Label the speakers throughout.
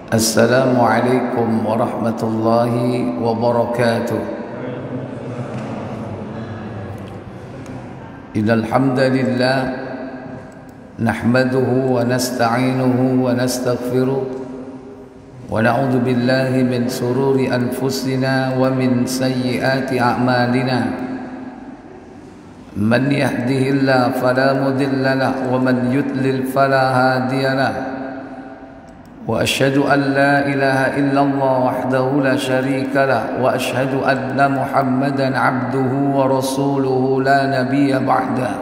Speaker 1: Assalamualaikum warahmatullahi wabarakatuh. Innal hamdalillah nahmaduhu wa nasta'inuhu wa nastaghfiruh wa na'udzu billahi min sururi anfusina wa min sayyiati a'malina. Man yahdihillahu fala mudilla lahu wa man yudlil fala hadiya lahu. وأشهد أن لا إله إلا الله وحده لا شريك له وأشهد أن محمدا عبده ورسوله لا نبي بعده.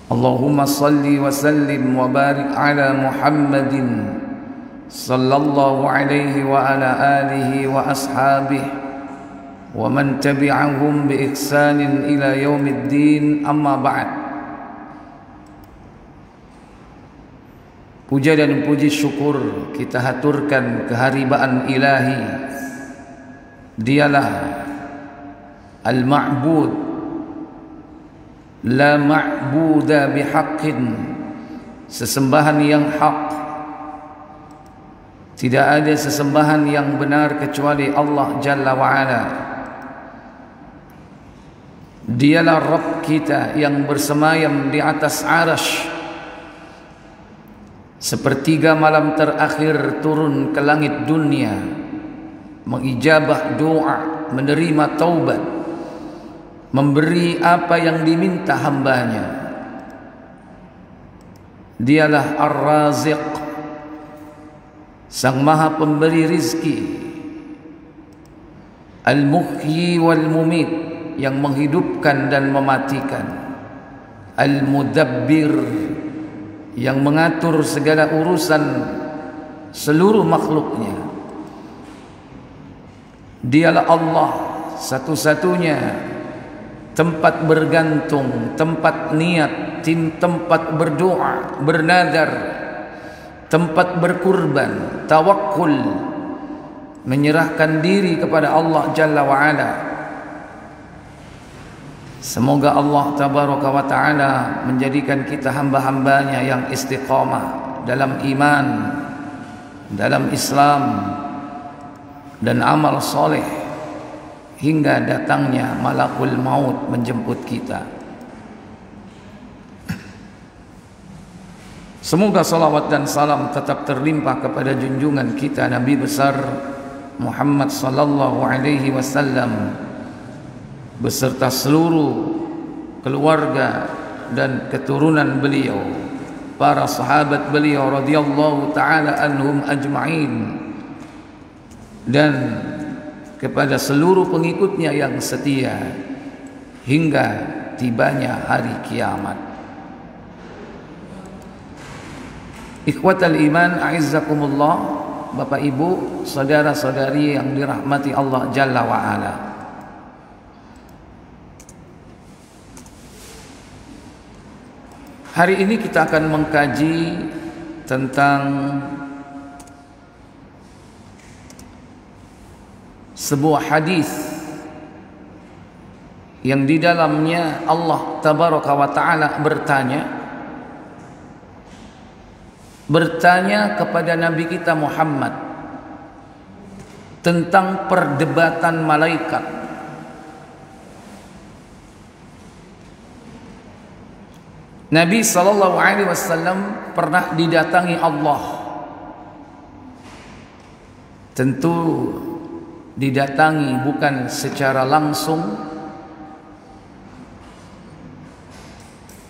Speaker 1: اللهم صل وسلم وبارك على محمد صلى الله عليه وعلى آله وأصحابه ومن تبعهم بإحسان إلى يوم الدين. أما بعد. Puja dan puji syukur kita haturkan keharibaan ilahi. Dialah Al-Ma'bud, la ma'buda bihaqqin, sesembahan yang hak. Tidak ada sesembahan yang benar kecuali Allah Jalla wa'ala. Dialah Rabb kita yang bersemayam di atas arasy. Sepertiga malam terakhir turun ke langit dunia, mengijabah doa, menerima taubat, memberi apa yang diminta hambanya. Dialah Ar-Raziq, Sang Maha Pemberi rizki, Al-Muhyi wal-Mumit, yang menghidupkan dan mematikan, Al-Mudabbir, yang mengatur segala urusan seluruh makhluknya. Dialah Allah satu-satunya tempat bergantung, tempat niat, tempat berdoa, bernadar, tempat berkurban, tawakkul, menyerahkan diri kepada Allah Jalla wa'ala. Semoga Allah Tabaraka wa Ta'ala menjadikan kita hamba-hambanya yang istiqamah dalam iman, dalam Islam dan amal soleh hingga datangnya malakul maut menjemput kita. Semoga salawat dan salam tetap terlimpah kepada junjungan kita Nabi besar Muhammad sallallahu alaihi wasallam beserta seluruh keluarga dan keturunan beliau, para sahabat beliau radhiyallahu taala anhum ajma'in, dan kepada seluruh pengikutnya yang setia hingga tibanya hari kiamat. Ikhwatal iman, a'izzakumullah, Bapak Ibu, saudara-saudari yang dirahmati Allah Jalla wa Ala. Hari ini kita akan mengkaji tentang sebuah hadis yang di dalamnya Allah Tabaraka wa Ta'ala bertanya kepada Nabi kita Muhammad tentang perdebatan malaikat. Nabi SAW pernah didatangi Allah. Tentu didatangi bukan secara langsung,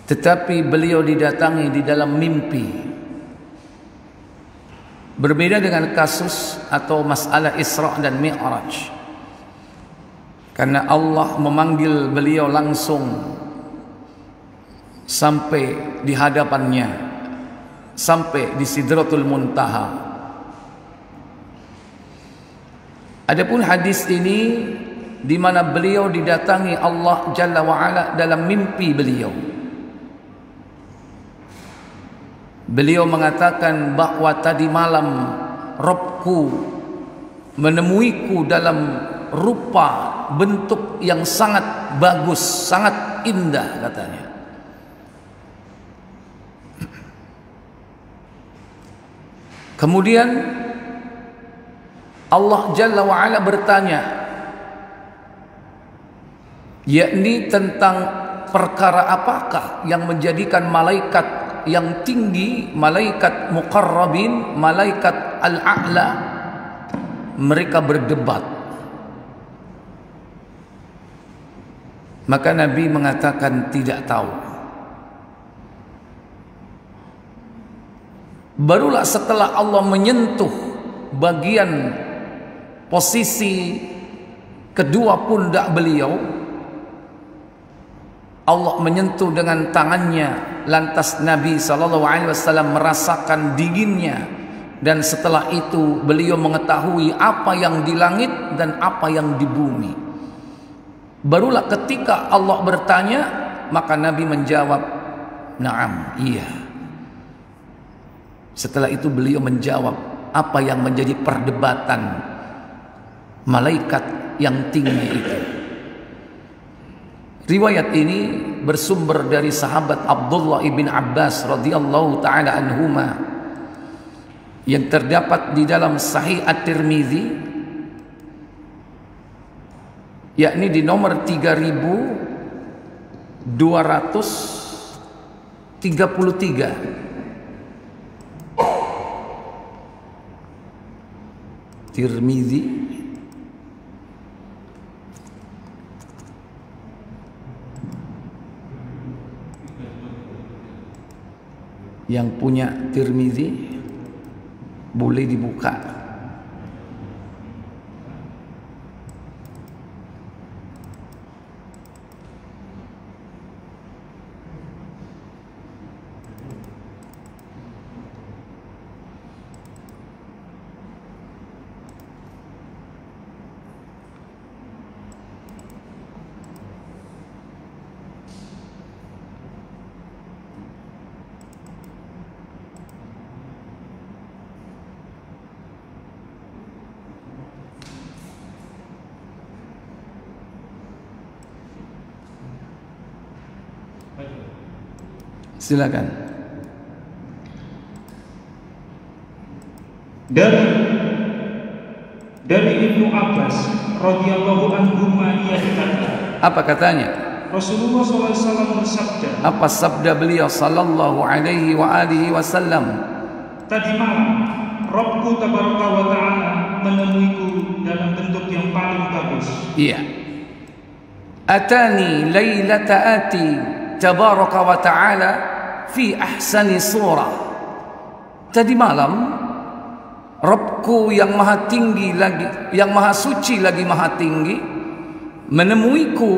Speaker 1: tetapi beliau didatangi di dalam mimpi. Berbeda dengan kasus atau masalah Isra dan Mi'raj, karena Allah memanggil beliau langsung sampai di hadapannya, sampai di Sidratul Muntaha. Adapun hadis ini di mana beliau didatangi Allah Jalla wa Ala dalam mimpi beliau. Beliau mengatakan bahwa tadi malam Rabbku menemuiku dalam rupa bentuk yang sangat bagus, sangat indah katanya. Kemudian Allah Jalla wa'ala bertanya, yakni tentang perkara apakah yang menjadikan malaikat yang tinggi, malaikat muqarrabin, malaikat al-a'la, mereka berdebat. Maka Nabi mengatakan tidak tahu. Barulah setelah Allah menyentuh bagian posisi kedua pundak beliau, Allah menyentuh dengan tangannya, lantas Nabi SAW merasakan dinginnya, dan setelah itu beliau mengetahui apa yang di langit dan apa yang di bumi. Barulah ketika Allah bertanya, maka Nabi menjawab, "Na'am, iya." Setelah itu beliau menjawab apa yang menjadi perdebatan malaikat yang tinggi itu. Riwayat ini bersumber dari sahabat Abdullah ibn Abbas radhiyallahu taala anhuma, yang terdapat di dalam Sahih At-Tirmidzi, yakni di nomor 3233. Tirmidzi yang punya Tirmidzi boleh dibuka. Silakan.
Speaker 2: Dari Ibnu Abbas radhiyallahu anhu ia berkata,
Speaker 1: apa katanya?
Speaker 2: Rasulullah SAW bersabda.
Speaker 1: Apa sabda beliau sallallahu alaihi wa alihi wasallam?
Speaker 2: Tadi malam Rabbku tabaraka wa ta'ala menemuiku dalam bentuk yang paling bagus.
Speaker 1: Iya. Atani lailata ati tabaraka wa ta'ala fi ahsani surah. Tadi malam Rabbku yang maha tinggi lagi, yang maha suci lagi maha tinggi, menemuiku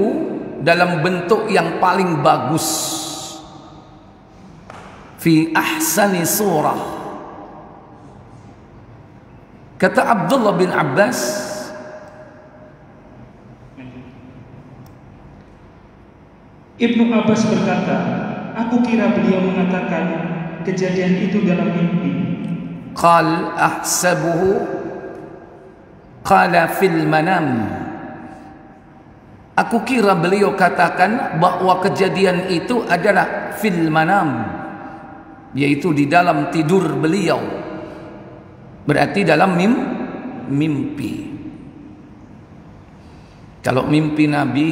Speaker 1: dalam bentuk yang paling bagus. Fi ahsani surah. Kata Abdullah bin Abbas,
Speaker 2: Ibnu Abbas berkata, aku kira beliau mengatakan kejadian itu dalam mimpi.
Speaker 1: Qal ahsabuhu qala fil manam. Aku kira beliau katakan bahwa kejadian itu adalah fil manam, yaitu di dalam tidur beliau. Berarti dalam mimpi. Kalau mimpi Nabi,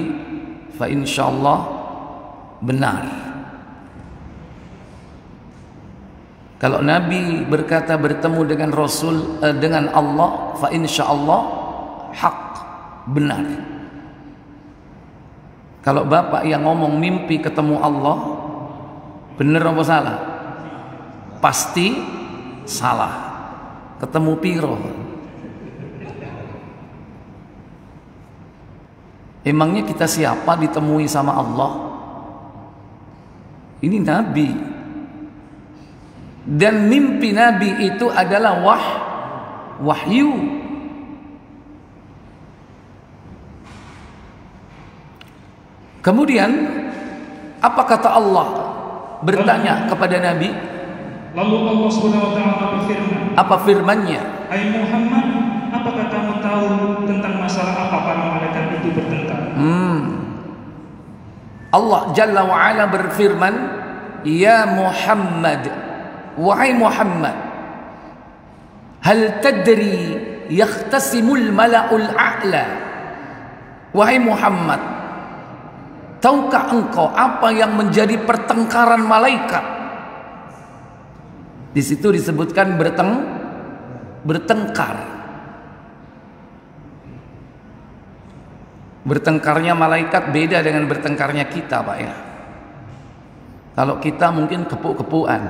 Speaker 1: fa insyaallah benar. Kalau Nabi berkata bertemu dengan Rasul, dengan Allah, fa insyaallah hak, benar. Kalau bapak yang ngomong mimpi ketemu Allah, benar apa salah? Pasti salah. Ketemu piro? Emangnya kita siapa ditemui sama Allah? Ini Nabi. Dan mimpi Nabi itu adalah wahyu. Kemudian apa kata Allah bertanya kepada Nabi?
Speaker 2: Lalu Allah Subhanahu wa taala berfirman.
Speaker 1: Apa firman-Nya?
Speaker 2: Hai Muhammad, apakah kamu tahu tentang masalah apa para malaikat itu bertengkar?
Speaker 1: Allah Jalla wa Ala berfirman, "Ya Muhammad, wahai Muhammad, Hal tadri yakhtasimul mala'ul a'la. Wahai Muhammad, tahukah engkau apa yang menjadi pertengkaran malaikat? Di situ disebutkan bertengkar. Bertengkarnya malaikat beda dengan bertengkarnya kita, Pak ya. Kalau kita mungkin kepuk-kepuan.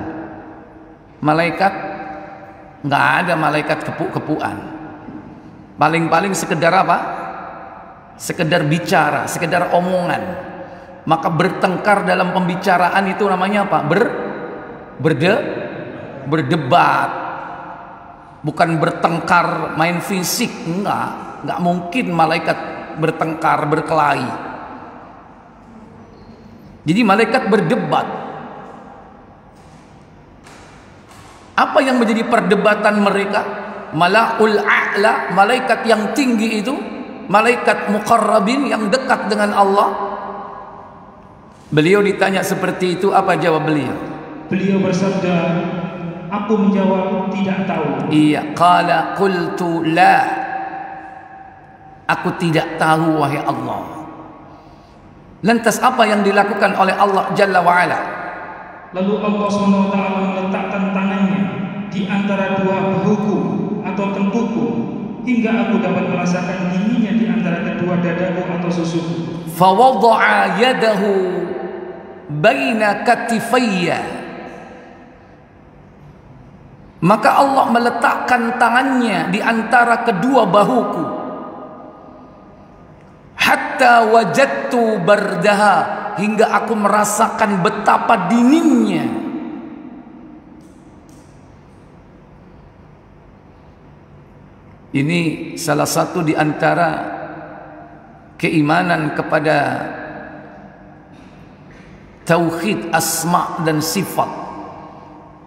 Speaker 1: Malaikat nggak ada malaikat kepuk-kepuan. Paling-paling sekedar apa? Sekedar bicara, sekedar omongan. Maka bertengkar dalam pembicaraan itu namanya apa? Berdebat. Bukan bertengkar main fisik, enggak mungkin malaikat bertengkar, berkelahi. Jadi malaikat berdebat. Apa yang menjadi perdebatan mereka? Mala'ul a'la, malaikat yang tinggi itu, malaikat muqarrabin yang dekat dengan Allah. Beliau ditanya seperti itu, apa jawab beliau?
Speaker 2: Beliau bersabda, aku menjawab tidak tahu.
Speaker 1: Iya, qala qultu la. Aku tidak tahu wahai Allah. Lantas apa yang dilakukan oleh Allah Jalla wa'ala?
Speaker 2: Lalu Allah SWT meletakkan tangannya di antara dua bahuku atau tengkukku, hingga aku dapat merasakan dinginnya di antara kedua dadaku atau susuku.
Speaker 1: Fawadha'a yadahu baina katifayya. Maka Allah meletakkan tangannya di antara kedua bahuku. Hatta wajadtu bardaha, hingga aku merasakan betapa dinginnya. Ini salah satu di antara keimanan kepada tauhid asma dan sifat,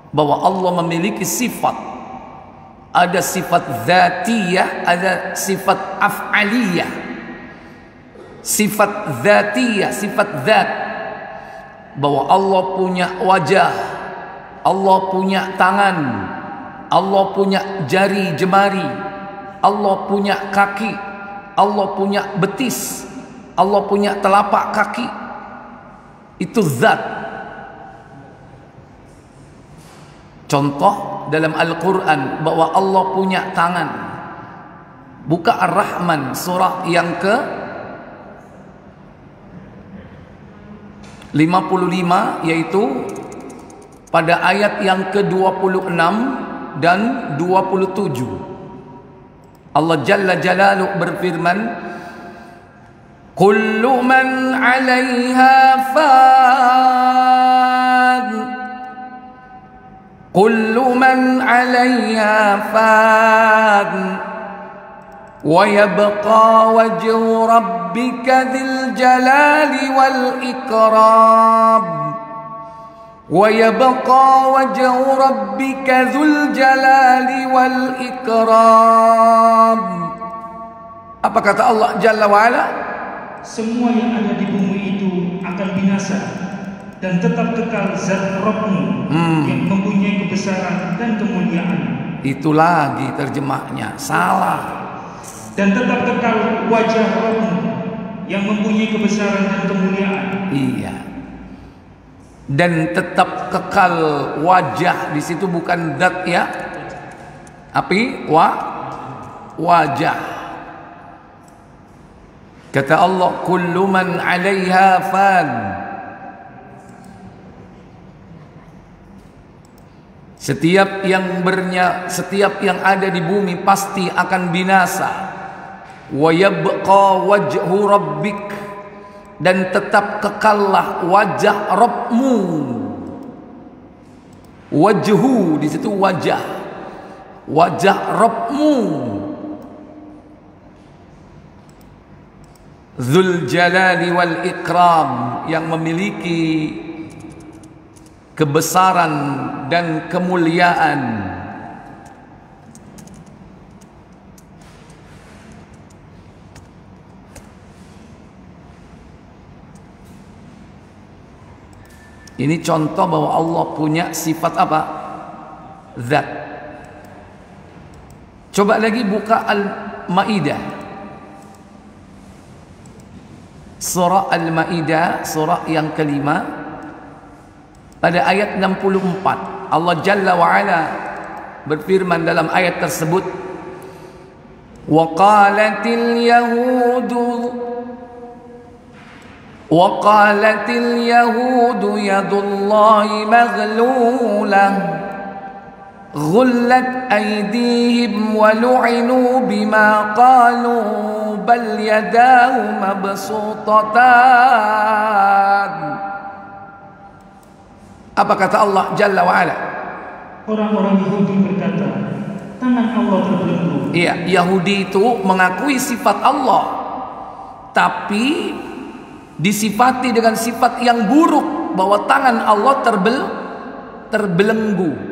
Speaker 1: bahwa Allah memiliki sifat. Ada sifat dzatiyah, ada sifat af'aliyah. Sifat dzatiyah, sifat zat, bahwa Allah punya wajah, Allah punya tangan, Allah punya jari jemari, Allah punya kaki, Allah punya betis, Allah punya telapak kaki. Itu zat. Contoh dalam Al-Quran bahwa Allah punya tangan. Buka Ar-Rahman surah yang ke 55, yaitu pada ayat yang ke-26 dan 27. Allah Jalla Jalaluhu berfirman, kullu man 'alaiha fan, kullu man 'alaiha fan, wa yabqa wajhu rabbika dzil jalali wal ikram, wa yabqa wajhu rabbika dzul jalali wal ikram. Apa kata Allah Jalla wa'ala?
Speaker 2: Semua yang ada di bumi itu akan binasa, dan tetap kekal zat Rabbmu yang mempunyai kebesaran dan kemuliaan.
Speaker 1: Itu lagi terjemahnya salah.
Speaker 2: Dan tetap kekal wajah Rabbmu yang mempunyai kebesaran dan kemuliaan.
Speaker 1: Iya. Dan tetap kekal wajah, di situ bukan zat ya. Tapi wajah. Kata Allah, kullu man 'alaiha fan. Setiap yang ada di bumi pasti akan binasa. Wa yabqa wajhu rabbik, dan tetap kekallah wajah Rabbmu. Wajhu di situ wajah Rabbmu. Dzul jalali wal ikram, yang memiliki kebesaran dan kemuliaan. Ini contoh bahwa Allah punya sifat apa? Zat. Coba lagi buka Al-Maidah. Surah Al-Maidah, surah yang kelima, pada ayat 64. Allah Jalla wa Ala berfirman dalam ayat tersebut, وَقَالَتِ الْيَهُودُ يَدُ اللَّهِ مَغْلُولَةٌ غُلَّتْ أَيْدِيهِمْ وَلُعِنُوا بِمَا قَالُوا بَلْ يَدَاهُ مَبْسُوطَتَانِ. Apa kata Allah Jalla wa Ala?
Speaker 2: Orang-orang Yahudi berkata, tangan Allah terbelenggu.
Speaker 1: Iya, Yahudi itu mengakui sifat Allah, tapi disifati dengan sifat yang buruk, bahwa tangan Allah terbelenggu.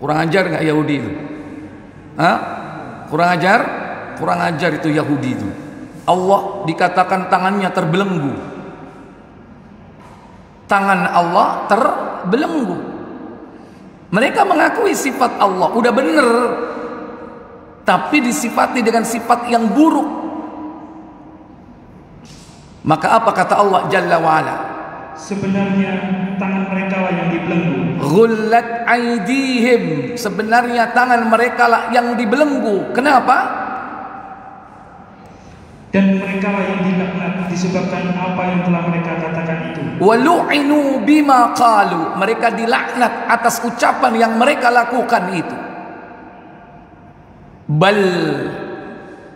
Speaker 1: Kurang ajar nggak Yahudi itu? Hah? Kurang ajar? Kurang ajar itu Yahudi itu. Allah dikatakan tangannya terbelenggu. Tangan Allah terbelenggu. Mereka mengakui sifat Allah, udah bener, tapi disifati dengan sifat yang buruk. Maka apa kata Allah Jalla wa'ala?
Speaker 2: Sebenarnya tangan mereka lah yang dibelenggu.
Speaker 1: Ghullat aydihim, sebenarnya tangan mereka lah yang dibelenggu. Kenapa?
Speaker 2: Dan mereka lah yang dilaknat disebabkan apa yang telah mereka katakan itu.
Speaker 1: Walu'inu bima qalu, mereka dilaknat atas ucapan yang mereka lakukan itu. Bal,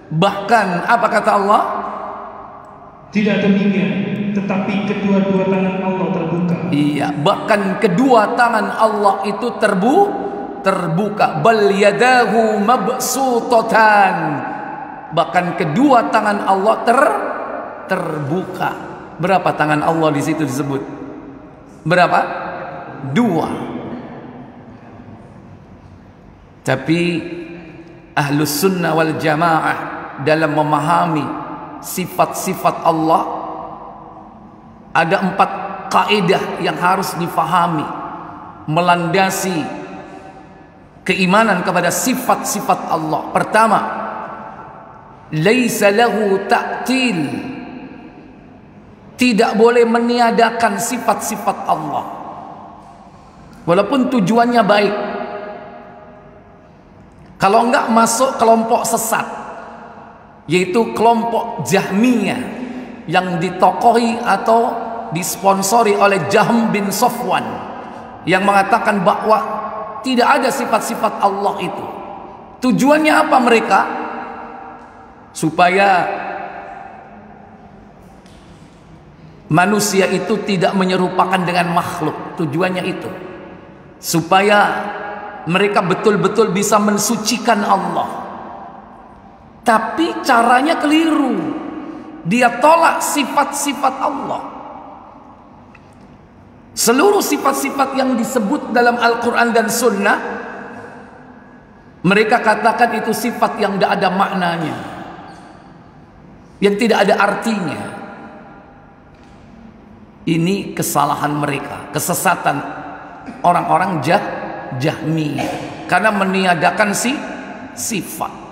Speaker 1: bahkan apa kata Allah?
Speaker 2: Tidak demikian, tetapi kedua-dua tangan Allah terbuka.
Speaker 1: Iya, bahkan kedua tangan Allah itu terbuka. Bal yadahu mabsutatan, bahkan kedua tangan Allah terbuka. Berapa tangan Allah di situ disebut? Berapa? 2. Tapi Ahlus Sunnah wal Jamaah dalam memahami sifat-sifat Allah, ada 4 kaidah yang harus difahami melandasi keimanan kepada sifat-sifat Allah. Pertama, laisa lahu ta'til, tidak boleh meniadakan sifat-sifat Allah walaupun tujuannya baik. Kalau enggak masuk kelompok sesat, yaitu kelompok Jahmiyah yang ditokohi atau disponsori oleh Jahm bin Safwan, yang mengatakan bahwa tidak ada sifat-sifat Allah itu. Tujuannya apa mereka? Supaya manusia itu tidak menyerupakan dengan makhluk. Tujuannya itu supaya mereka betul-betul bisa mensucikan Allah. Tapi caranya keliru. Dia tolak sifat-sifat Allah. Seluruh sifat-sifat yang disebut dalam Al-Quran dan Sunnah, mereka katakan itu sifat yang tidak ada maknanya, yang tidak ada artinya. Ini kesalahan mereka, kesesatan orang-orang Jahmiyah, karena meniadakan sifat.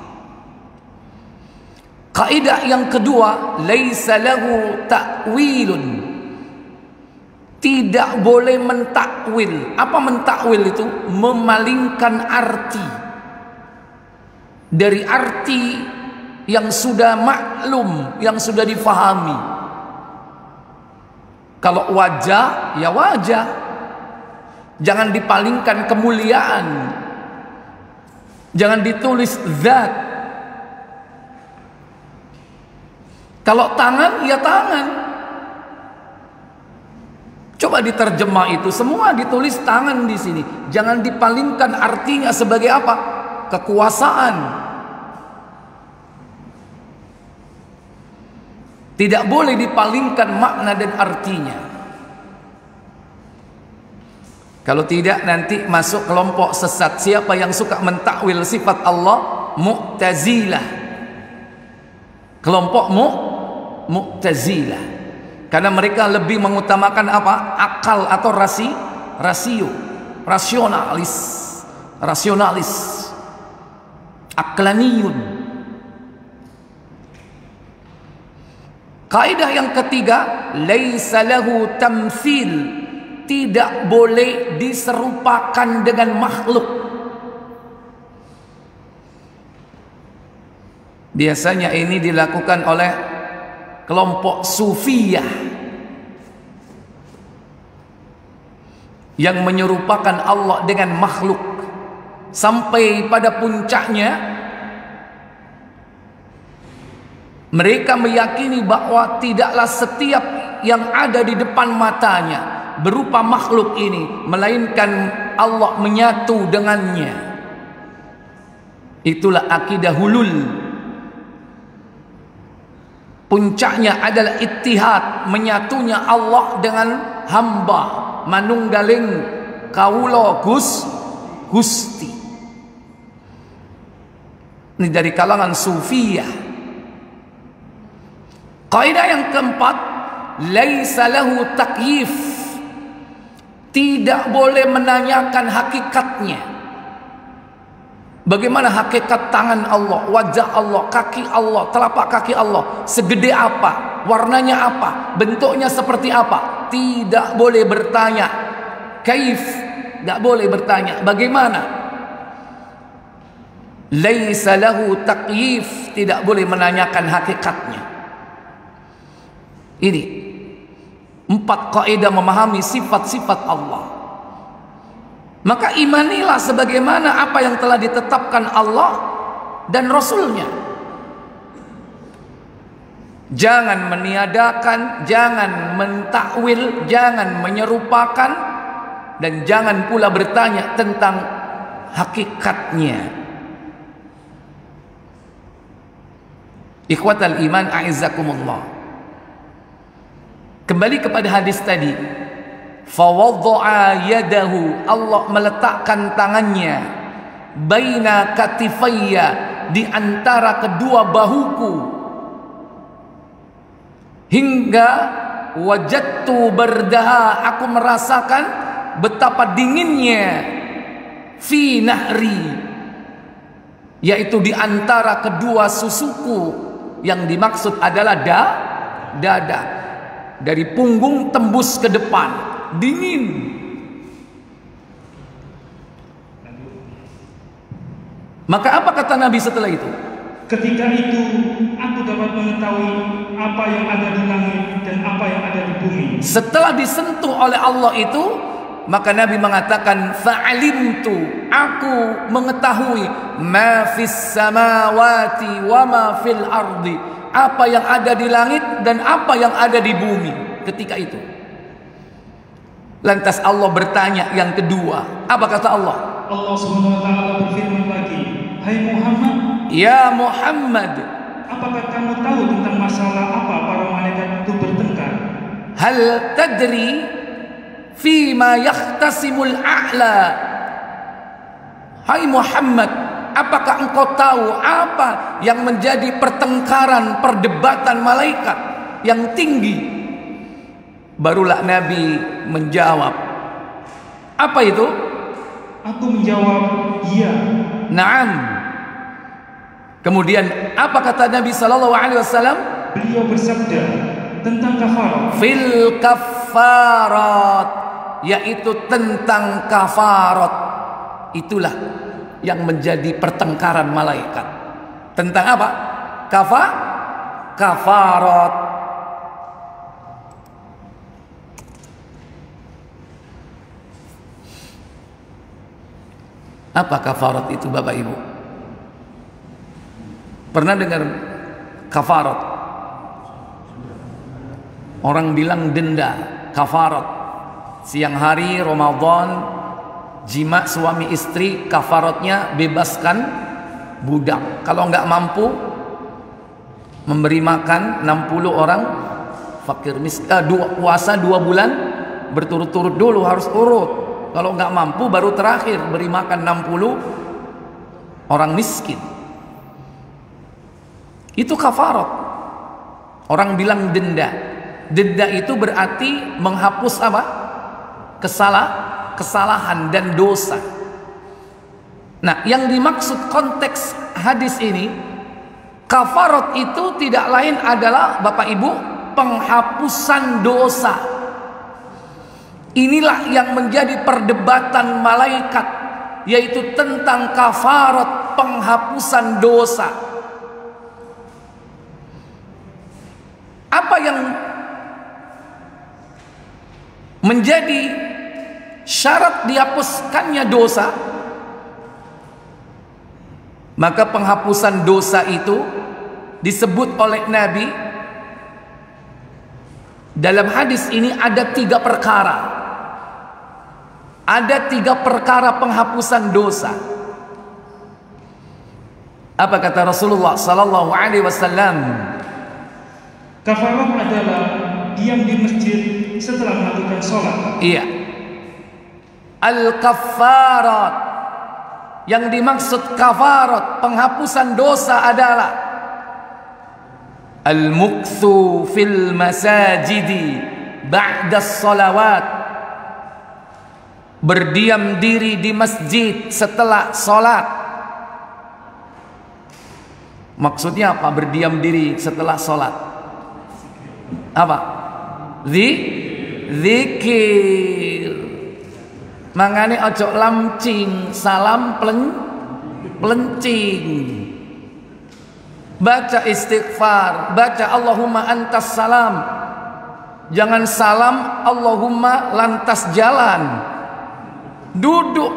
Speaker 1: Kaidah yang kedua, laisa lahu ta'wilun, tidak boleh mentakwil. Apa mentakwil itu? Memalingkan arti dari arti yang sudah maklum, yang sudah difahami. Kalau wajah, ya wajah, jangan dipalingkan kemuliaan, jangan ditulis zat. Kalau tangan, ya tangan. Coba diterjemah itu, semua ditulis tangan di sini. Jangan dipalingkan artinya sebagai apa? Kekuasaan. Tidak boleh dipalingkan makna dan artinya. Kalau tidak nanti masuk kelompok sesat. Siapa yang suka mentakwil sifat Allah? Mu'tazilah. Kelompok Mu'tazilah. Karena mereka lebih mengutamakan apa? Akal atau rasio. Rasionalis. Aqlaniyun. Kaidah yang ketiga, laisa lahu tamtsil, tidak boleh diserupakan dengan makhluk. Biasanya ini dilakukan oleh kelompok sufiyah yang menyerupakan Allah dengan makhluk, sampai pada puncaknya mereka meyakini bahwa tidaklah setiap yang ada di depan matanya berupa makhluk ini, melainkan Allah menyatu dengannya. Itulah akidah hulul. Puncaknya adalah ittihad, menyatunya Allah dengan hamba, manunggaling kawula Gusti. Ini dari kalangan sufiyah. Kaidah yang keempat, laisa lahu takyif, tidak boleh menanyakan hakikatnya. Bagaimana hakikat tangan Allah, wajah Allah, kaki Allah, telapak kaki Allah, segede apa, warnanya apa, bentuknya seperti apa? Tidak boleh bertanya. Kaif, tidak boleh bertanya bagaimana. Laisa lahu takyif, tidak boleh menanyakan hakikatnya. Ini 4 kaidah memahami sifat-sifat Allah. Maka imanilah sebagaimana apa yang telah ditetapkan Allah dan Rasulnya. Jangan meniadakan, jangan mentakwil, jangan menyerupakan, dan jangan pula bertanya tentang hakikatnya. Ikhwatal iman, a'izzakumullah. Kembali kepada hadis tadi, fawadda'a yadahu, Allah meletakkan tangannya, baina katifayya, di antara kedua bahuku, hingga wajadtu bardaha, aku merasakan betapa dinginnya, fi nahri, yaitu di antara kedua susuku, yang dimaksud adalah dada. Dari punggung tembus ke depan, dingin. Maka apa kata Nabi setelah itu?
Speaker 2: Ketika itu aku dapat mengetahui apa yang ada di langit dan apa yang ada di bumi.
Speaker 1: Setelah disentuh oleh Allah itu, maka Nabi mengatakan, fa'alimtu, aku mengetahui, ma fis samawati wa ma fil ardi, apa yang ada di langit dan apa yang ada di bumi ketika itu. Lantas Allah bertanya yang kedua, apa kata Allah?
Speaker 2: Allah Subhanahu wa taala berfirman lagi, "Hai Muhammad,
Speaker 1: ya Muhammad,
Speaker 2: apakah kamu tahu tentang masalah apa para malaikat itu bertengkar?
Speaker 1: Hal tadri fima yakhtasimul a'la?" Hai Muhammad, apakah engkau tahu apa yang menjadi pertengkaran, perdebatan malaikat yang tinggi? Barulah Nabi menjawab. Apa itu?
Speaker 2: Aku menjawab, iya.
Speaker 1: Naam. Kemudian apa kata Nabi sallallahu alaihi wasallam?
Speaker 2: Beliau bersabda tentang kafarat.
Speaker 1: Fil kafarat, yaitu tentang kafarat. Itulah yang menjadi pertengkaran malaikat. Tentang apa? Kafarat. Apa kafarat itu Bapak Ibu? Pernah dengar kafarat? Orang bilang denda, kafarat. Siang hari Ramadan, jima suami istri, kafaratnya bebaskan budak. Kalau nggak mampu memberi makan 60 orang fakir miskin, puasa 2 bulan berturut-turut dulu, harus urut. Kalau nggak mampu baru terakhir beri makan 60 orang miskin. Itu kafarat. Orang bilang denda. Denda itu berarti menghapus apa? Kesalahan dan dosa. Nah, yang dimaksud konteks hadis ini, kafarat itu tidak lain adalah Bapak Ibu penghapusan dosa. Inilah yang menjadi perdebatan malaikat, yaitu tentang kafarat, penghapusan dosa. Apa yang menjadi syarat dihapuskannya dosa? Maka penghapusan dosa itu disebut oleh Nabi dalam hadis ini ada 3 perkara. Ada 3 perkara penghapusan dosa. Apa kata Rasulullah sallallahu alaihi wasallam?
Speaker 2: Kafarat adalah diam di masjid setelah melakukan sholat.
Speaker 1: Iya. Al-kaffarat, yang dimaksud kafarat, penghapusan dosa adalah al-mukthu fil masajidi ba'da sholawat, berdiam diri di masjid setelah sholat. Maksudnya apa berdiam diri setelah sholat? Apa? Zikir. Mangane ojo lamcing, salam pelencing. Baca istighfar, baca Allahumma antas salam. Jangan salam Allahumma lantas jalan. Duduk.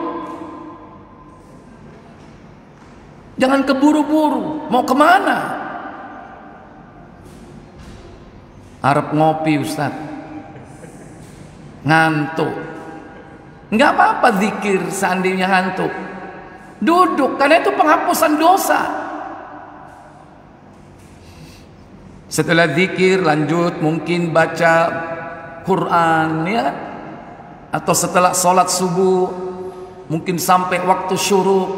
Speaker 1: Jangan keburu-buru. Mau kemana? Arep ngopi Ustaz. Ngantuk. Enggak apa-apa zikir seandainya ngantuk. Duduk, karena itu penghapusan dosa. Setelah zikir lanjut mungkin baca Quran ya. Atau setelah sholat subuh mungkin sampai waktu syuruk.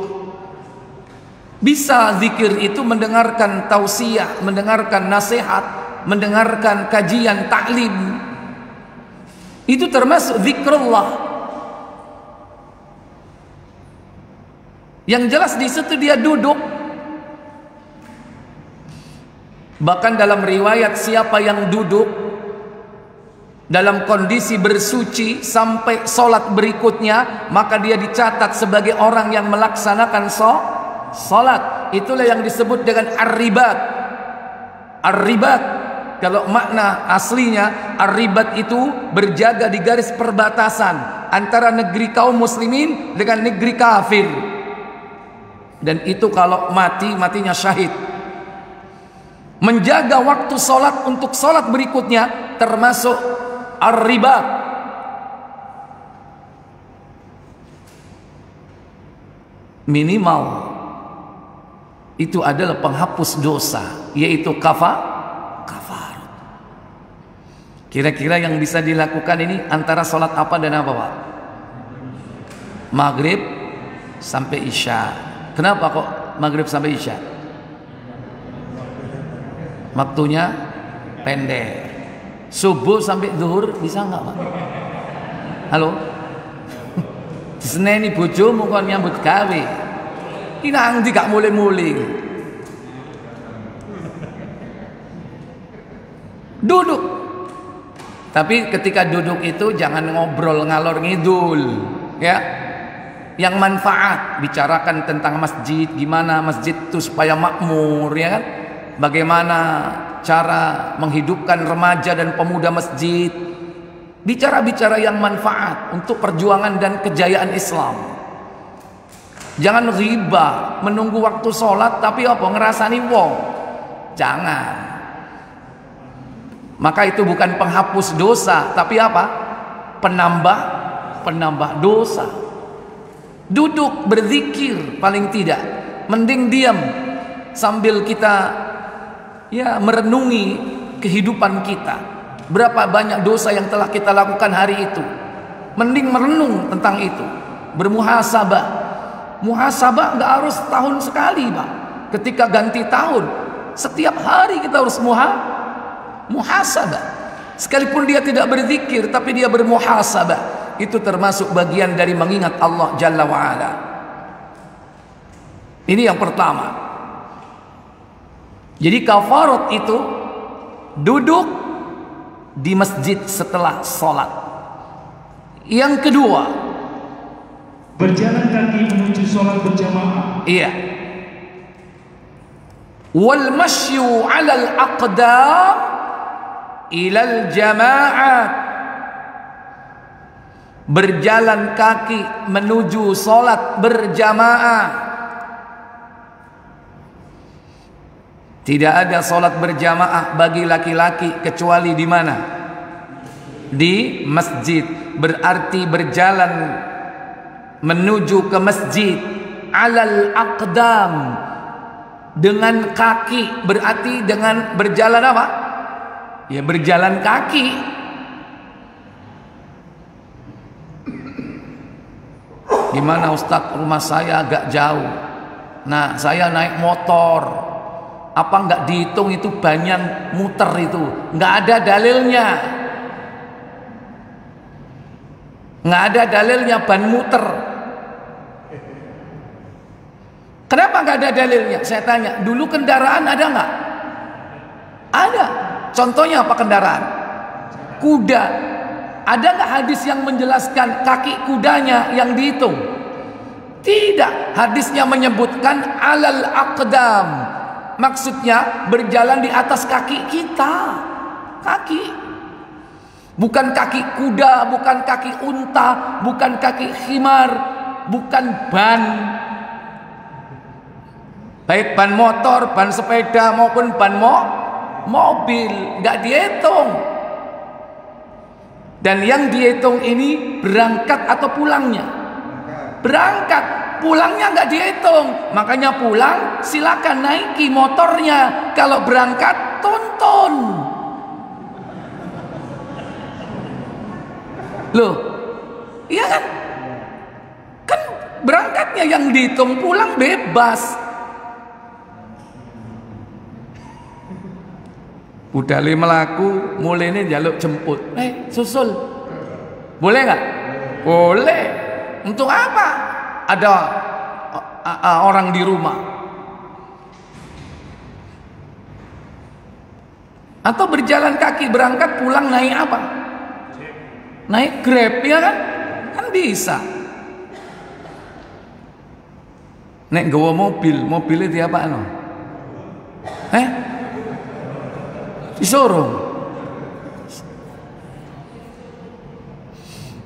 Speaker 1: Bisa zikir itu mendengarkan tausiah, mendengarkan nasihat, mendengarkan kajian taklim. Itu termasuk zikrullah. Yang jelas di situ dia duduk. Bahkan dalam riwayat siapa yang duduk dalam kondisi bersuci sampai sholat berikutnya, maka dia dicatat sebagai orang yang melaksanakan sholat. Itulah yang disebut dengan ar-ribat. Ar-ribat, kalau makna aslinya ar-ribat itu berjaga di garis perbatasan antara negeri kaum muslimin dengan negeri kafir. Dan itu kalau matinya syahid. Menjaga waktu sholat untuk sholat berikutnya termasuk ar-ribat. Minimal itu adalah penghapus dosa, yaitu kafar. Kira-kira yang bisa dilakukan ini antara sholat apa dan apa Pak? Maghrib sampai isya. Kenapa kok maghrib sampai isya? Waktunya pendek. Subuh sampai zuhur bisa nggak Pak? Halo? Seneni bojomu kon nyambut gawe. Ki nang ndi gak mulai-mulai. Duduk. Tapi ketika duduk itu jangan ngobrol ngalor ngidul, ya. Yang manfaat, bicarakan tentang masjid, gimana masjid itu supaya makmur, ya kan? Bagaimana cara menghidupkan remaja dan pemuda masjid. Bicara-bicara yang manfaat untuk perjuangan dan kejayaan Islam. Jangan riba, menunggu waktu sholat tapi apa ngerasani wong. Jangan. Maka itu bukan penghapus dosa, tapi apa? Penambah dosa. Duduk berzikir paling tidak, mending diam sambil kita ya merenungi kehidupan kita. Berapa banyak dosa yang telah kita lakukan hari itu. Mending merenung tentang itu, bermuhasabah. Muhasabah nggak harus tahun sekali Pak. Ketika ganti tahun, setiap hari kita harus muhasabah. Sekalipun dia tidak berzikir tapi dia bermuhasabah. Itu termasuk bagian dari mengingat Allah Jalla wa'ala. Ini yang pertama. Jadi kafarat itu duduk di masjid setelah sholat. Yang kedua,
Speaker 2: berjalan kaki menuju sholat berjamaah.
Speaker 1: iya. Wal masyu 'alal aqdam ilal jama'at. Berjalan kaki menuju sholat berjamaah. Tidak ada sholat berjamaah bagi laki-laki kecuali di mana? Di masjid. Berarti berjalan menuju ke masjid alal aqdam, dengan kaki, berarti dengan berjalan apa? Ya berjalan kaki. Gimana Ustaz, rumah saya agak jauh. Nah, saya naik motor. Apa enggak dihitung itu banyak muter itu? Enggak ada dalilnya. Enggak ada dalilnya ban muter. Kenapa enggak ada dalilnya? Saya tanya, dulu kendaraan ada enggak? Ada. Contohnya apa kendaraan? Kuda. Ada enggak hadis yang menjelaskan kaki kudanya yang dihitung? Tidak. Hadisnya menyebutkan alal aqdam. Maksudnya berjalan di atas kaki kita. Kaki. Bukan kaki kuda, bukan kaki unta, bukan kaki khimar, bukan ban. Baik ban motor, ban sepeda maupun ban mobil, nggak dihitung. Dan yang dihitung ini berangkat atau pulangnya? Berangkat. Pulangnya nggak dihitung. Makanya pulang silakan naiki motornya. Kalau berangkat tonton. Loh, iya kan? Kan berangkatnya yang dihitung, pulang bebas. Budale melaku, mulai jaluk jemput. Susul. Boleh nggak? Boleh. Untuk apa? Ada orang di rumah. Atau berjalan kaki berangkat pulang naik apa? Naik Grab, ya kan? Kan bisa. Nek gawa mobilnya di apa no? Disorong.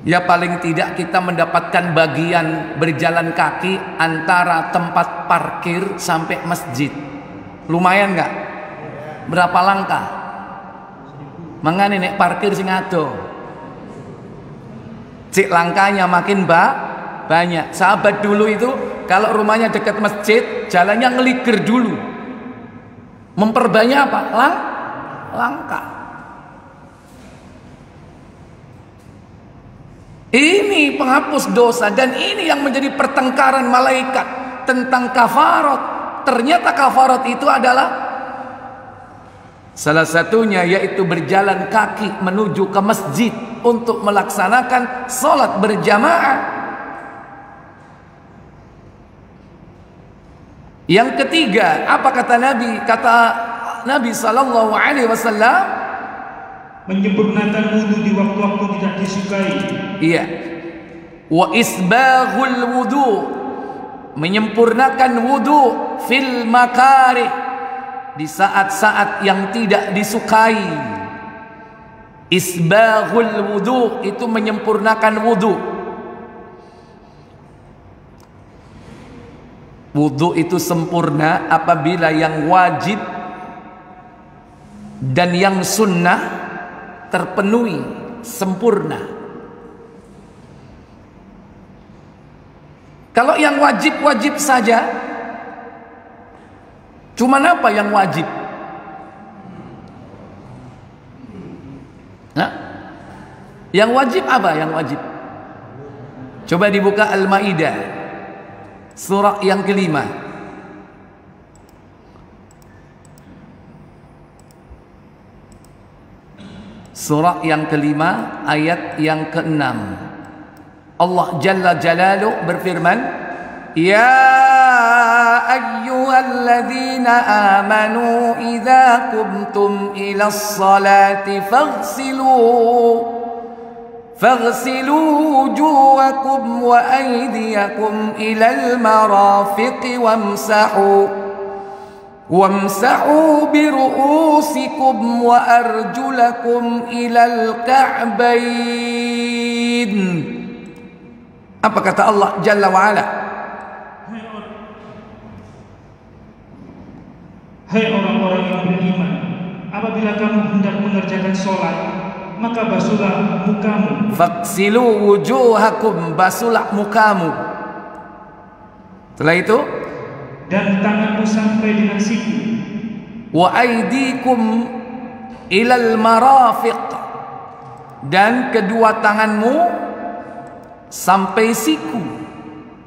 Speaker 1: Ya paling tidak kita mendapatkan bagian berjalan kaki antara tempat parkir sampai masjid. Lumayan nggak? Berapa langkah? Mangane nek parkir sing ado. Cik langkahnya makin banyak. Sahabat dulu itu kalau rumahnya dekat masjid, jalannya ngeliger dulu. Memperbanyak apa? Langkah. Ini penghapus dosa, dan ini yang menjadi pertengkaran malaikat tentang kafarat. Ternyata kafarat itu adalah salah satunya yaitu berjalan kaki menuju ke masjid untuk melaksanakan sholat berjamaah. Yang ketiga, apa kata Nabi? Kata Nabi sallallahu alaihi wasallam,
Speaker 2: menyempurnakan wudu di waktu-waktu tidak disukai.
Speaker 1: Iya. Wa isbaghul wudu, menyempurnakan wudu fil makarih, di saat-saat yang tidak disukai. Isbaghul wudu itu menyempurnakan wudu. Wudu itu sempurna apabila yang wajib dan yang sunnah terpenuhi sempurna. Kalau yang wajib-wajib saja, cuman apa yang wajib? Nah, yang wajib apa? Yang wajib. Coba dibuka Al-Maidah, surah yang kelima. Surah yang kelima, ayat yang keenam. Allah Jalla Jalaluhu berfirman, Ya ayyuhalladzina amanu idza qumtum ilas salati faghsilu wujuhakum wa aydiyakum ilal marafiqi wamsahu biru'usikum wa arjulakum ilal ka'bain. Apa kata Allah Jalla wa Ala?
Speaker 2: Hai orang-orang yang beriman, apabila kamu hendak mengerjakan sholat, maka basuhlah mukamu.
Speaker 1: Faghsilu wujuhakum, basuhlah mukamu. Setelah itu,
Speaker 2: dan tanganmu sampai dengan siku.
Speaker 1: Wa aydikum ilal marafiq, dan kedua tanganmu sampai siku.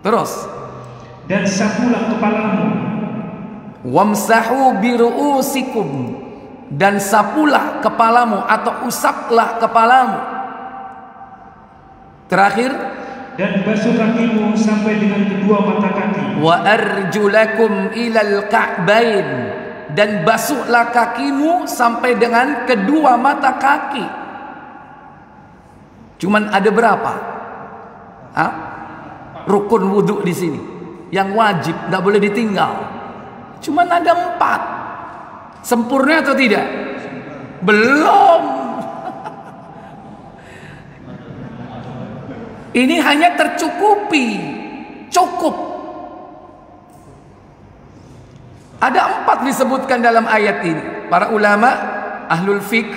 Speaker 1: Terus,
Speaker 2: dan sapulah kepalamu.
Speaker 1: Wamsahu biru'usikum, dan sapulah kepalamu atau usaplah kepalamu. Terakhir,
Speaker 2: dan basuh kakimu sampai dengan kedua mata kaki.
Speaker 1: Wa arjulakum ilal ka'bain, dan basuhlah kakimu sampai dengan kedua mata kaki. Cuman ada berapa? Rukun wudhu di sini yang wajib, tidak boleh ditinggal. Cuman ada 4. Sempurna atau tidak? Belum. Ini hanya tercukupi, cukup. Ada 4 disebutkan dalam ayat ini. Para ulama ahlul fiqh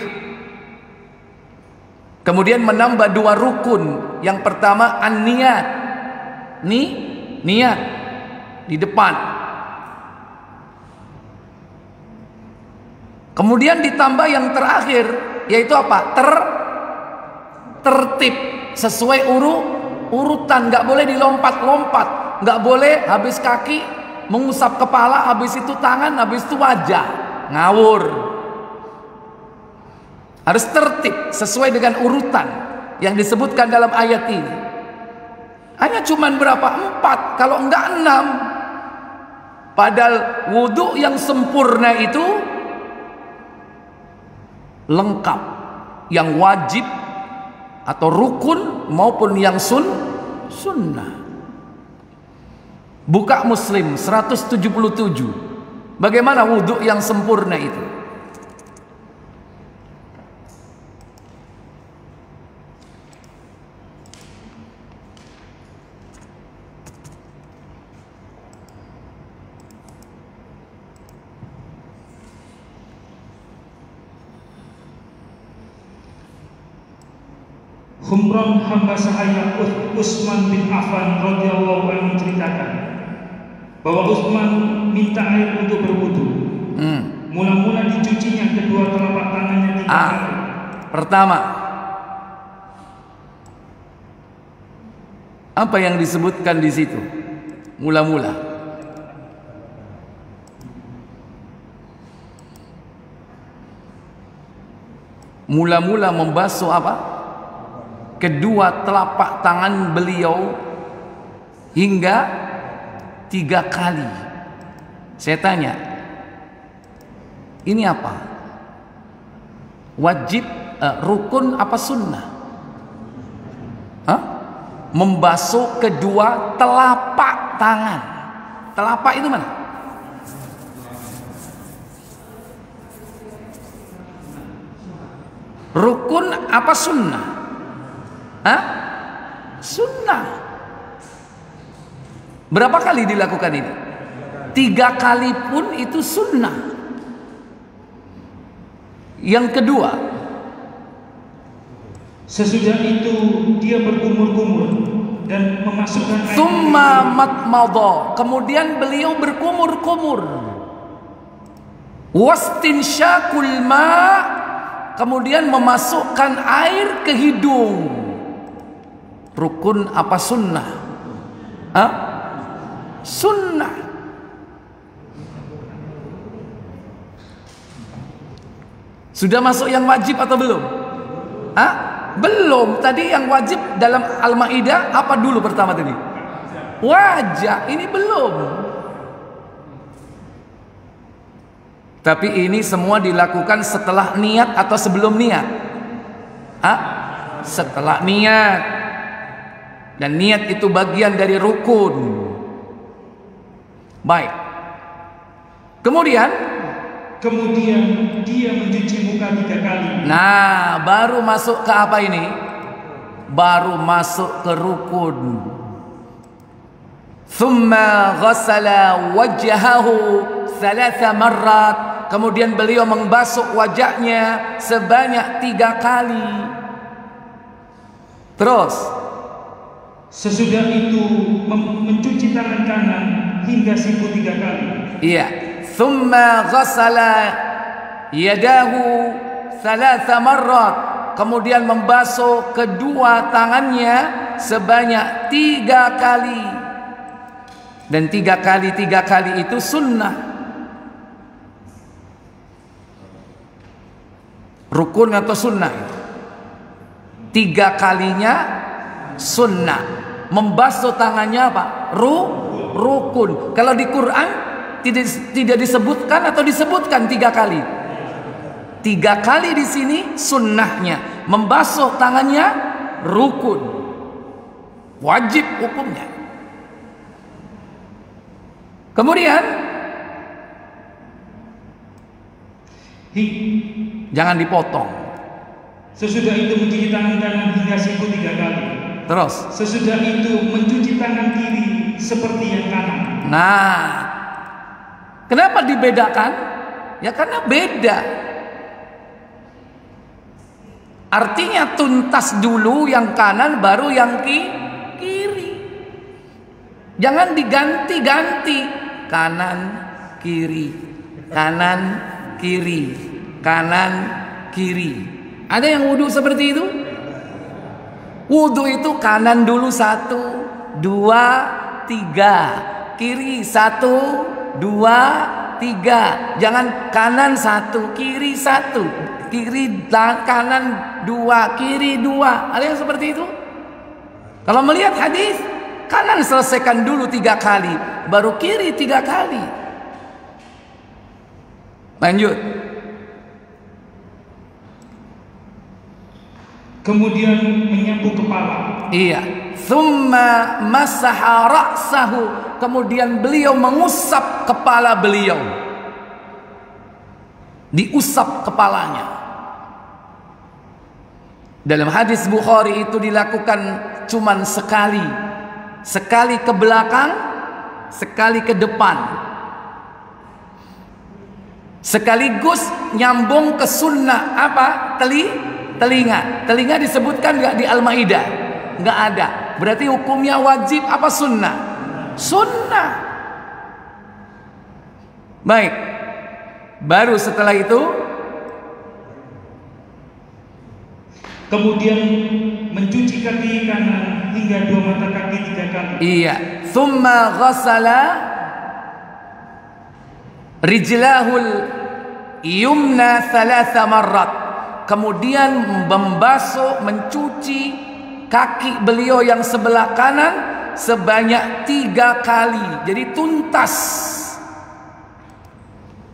Speaker 1: kemudian menambah 2 rukun. Yang pertama an-niyat. Niat di depan. Kemudian ditambah yang terakhir, yaitu apa? Tertib sesuai urutan, nggak boleh dilompat-lompat, nggak boleh habis kaki mengusap kepala, habis itu tangan, habis itu wajah, ngawur. Harus tertib sesuai dengan urutan yang disebutkan dalam ayat ini. Hanya cuman berapa? 4, kalau enggak 6. Padahal wudhu yang sempurna itu lengkap, yang wajib atau rukun maupun yang sunnah. Buka Muslim 177. Bagaimana wudhu yang sempurna itu?
Speaker 2: Humran hamba sahaya Utsman bin Affan radhiyallahu anhu menceritakan bahwa Utsman minta air untuk berwudu. Mula-mula dicucinya kedua telapak tangannya 3 kali.
Speaker 1: Pertama, apa yang disebutkan di situ? Mula-mula. Mula-mula membasuh apa? Kedua telapak tangan beliau hingga 3 kali. Saya tanya, ini apa? Wajib, rukun apa sunnah? Membasuh kedua telapak tangan. Telapak itu mana? Rukun apa sunnah? Sunnah. Berapa kali dilakukan ini? 3 kali pun itu sunnah. Yang kedua,
Speaker 2: sesudah itu dia berkumur-kumur dan memasukkan air.
Speaker 1: Tsumma matmadha, kemudian beliau berkumur-kumur. Wastinsyaqul ma, kemudian memasukkan air ke hidung. Rukun apa sunnah? Sunnah. Sudah masuk yang wajib atau belum? Belum. Tadi yang wajib dalam Al-Maidah apa dulu pertama tadi? Wajah. Ini belum. Tapi ini semua dilakukan setelah niat atau sebelum niat? Setelah niat. Dan niat itu bagian dari rukun. Baik. Kemudian
Speaker 2: dia mencuci muka 3 kali.
Speaker 1: Nah, baru masuk ke apa ini? Baru masuk ke rukun. Thumma ghassala wajhahu 3 marrat. Kemudian beliau membasuh wajahnya sebanyak 3 kali. Terus
Speaker 2: sesudah itu mencuci tangan kanan hingga siku 3 kali.
Speaker 1: Iya. Thumma ghassala yadahu 3 marrat. Kemudian membasuh kedua tangannya sebanyak 3 kali. Dan 3 kali itu sunnah. Rukun atau sunnah? 3 kalinya sunnah. Membasuh tangannya apa? Rukun. Kalau di Quran tidak disebutkan atau disebutkan 3 kali? 3 kali di sini sunnahnya. Membasuh tangannya rukun. Wajib hukumnya. Kemudian jangan dipotong.
Speaker 2: Sesudah itu mencuci tangan kanan hingga siku 3 kali.
Speaker 1: Terus
Speaker 2: sesudah itu mencuci tangan kiri seperti yang kanan.
Speaker 1: Nah, kenapa dibedakan? Ya karena beda. Artinya tuntas dulu yang kanan, baru yang kiri. Jangan diganti-ganti. Kanan, kiri. Kanan, kiri. Kanan, kiri. Ada yang wudhu seperti itu? Wudhu itu kanan dulu 1, 2, 3. Kiri 1, 2, 3. Jangan kanan 1, kiri 1. Kiri kanan 2, kiri 2. Ada yang seperti itu? Kalau melihat hadis, kanan selesaikan dulu 3 kali, baru kiri 3 kali. Lanjut.
Speaker 2: Kemudian menyapu kepala.
Speaker 1: Iya. Thumma masaha ra'sahu. Kemudian beliau mengusap kepala beliau. Diusap kepalanya. Dalam hadis Bukhari itu dilakukan cuman sekali. Sekali ke belakang, sekali ke depan. Sekaligus nyambung ke sunnah apa? Telinga. Telinga disebutkan nggak di Al-Maidah? Nggak ada. Berarti hukumnya wajib apa sunnah? Sunnah. Baik. Baru setelah itu
Speaker 2: kemudian mencuci kaki kanan hingga 2 mata kaki 3 kali.
Speaker 1: Iya. Thumma ghassala rijlahul yumna 3 marrat. Kemudian membasuh, mencuci kaki beliau yang sebelah kanan sebanyak 3 kali. Jadi tuntas.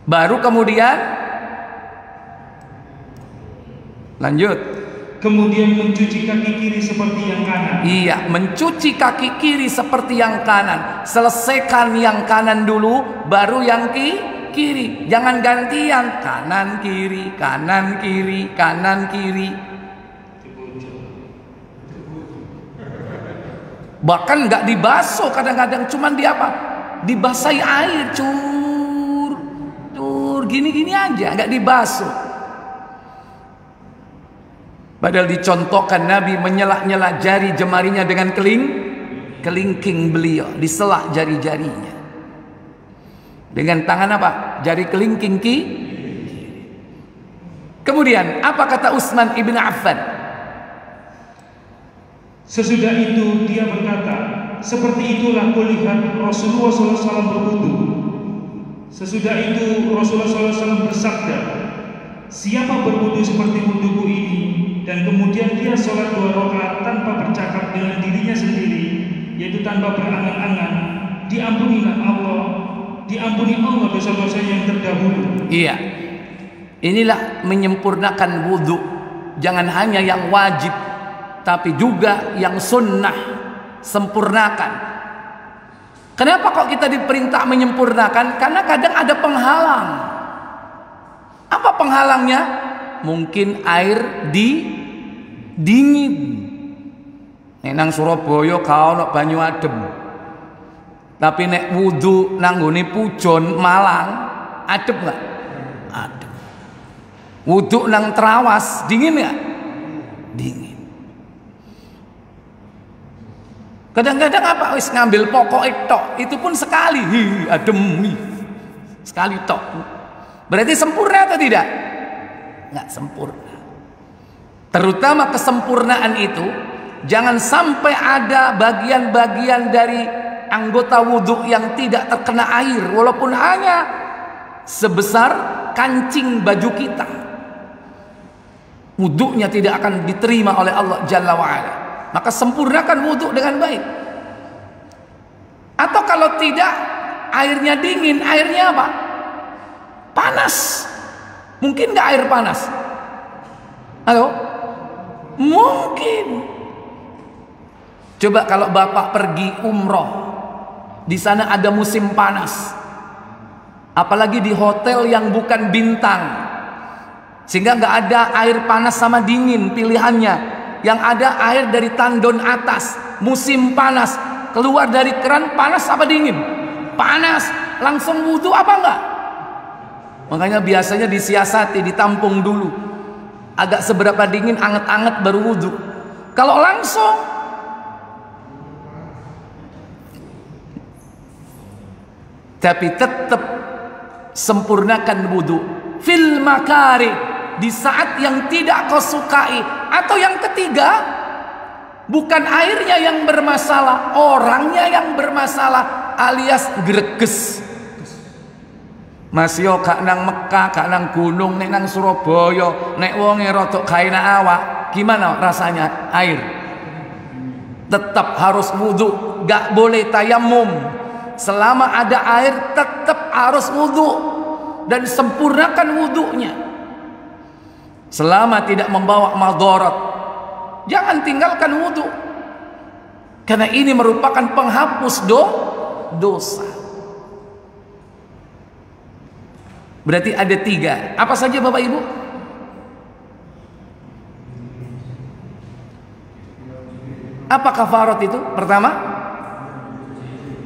Speaker 1: Baru kemudian lanjut.
Speaker 2: Kemudian mencuci kaki kiri seperti yang kanan.
Speaker 1: Iya, mencuci kaki kiri seperti yang kanan. Selesaikan yang kanan dulu, baru yang kiri. Jangan gantian kanan kiri, kanan kiri, kanan kiri. Bahkan nggak dibasuh kadang-kadang, cuman di apa? Dibasahi air, cur, gini-gini aja, nggak dibasuh. Padahal dicontohkan Nabi menyela-nyela jari jemarinya dengan kelingking beliau, diselah jari-jarinya. Dengan tangan apa? Jari kelingking kiri. Kemudian apa kata Utsman ibn Affan?
Speaker 2: Sesudah itu dia berkata, seperti itulah kulihat Rasulullah SAW berwudu. Sesudah itu Rasulullah SAW bersabda, siapa berwudu seperti wuduku ini, dan kemudian dia sholat 2 rakaat tanpa bercakap dengan dirinya sendiri, yaitu tanpa berangan-angan, diampunilah Allah diampuni Allah dosa-dosa yang terdahulu.
Speaker 1: Iya. Inilah menyempurnakan wudu. Jangan hanya yang wajib, tapi juga yang sunnah. Sempurnakan. Kenapa kok kita diperintah menyempurnakan? Karena kadang ada penghalang. Apa penghalangnya? Mungkin air dingin. Nang Surabaya kau nak banyu adem. Tapi nek wudu nanggone Pujon Malang adem nggak? Adem. Wudu nang Trawas dingin nggak? Dingin. Kadang-kadang apa? Wis ngambil pokok tok, itu pun sekali, adem, sekali tok. Berarti sempurna atau tidak? Nggak sempurna. Terutama kesempurnaan itu jangan sampai ada bagian-bagian dari anggota wudhu yang tidak terkena air, walaupun hanya sebesar kancing baju kita. Wudhunya tidak akan diterima oleh Allah Jalla wa'ala. Maka sempurnakan wudhu dengan baik. Atau kalau tidak, airnya dingin, airnya apa? Panas. Mungkin nggak air panas? Halo? Mungkin. Coba kalau Bapak pergi umroh, di sana ada musim panas, apalagi di hotel yang bukan bintang, sehingga nggak ada air panas sama dingin pilihannya. Yang ada air dari tandon atas, musim panas, keluar dari keran panas apa dingin? Panas, langsung wudhu apa enggak? Makanya biasanya disiasati, ditampung dulu, agak seberapa dingin, anget-anget baru wudhu. Kalau langsung, tapi tetap sempurnakan wudhu fil makari, di saat yang tidak kau sukai. Atau yang ketiga, bukan airnya yang bermasalah, orangnya yang bermasalah, alias greges. Mas yo kak nang Mekah, kak nang gunung, nek nang Surabaya, nek wonge rodok kaina awak, gimana rasanya air? Tetap harus wudhu, gak boleh tayamum. Selama ada air tetap harus wudhu dan sempurnakan wudhunya. Selama tidak membawa madarat, jangan tinggalkan wudhu, karena ini merupakan penghapus dosa. Berarti ada 3. Apa saja Bapak Ibu? Apa kafarat itu? Pertama,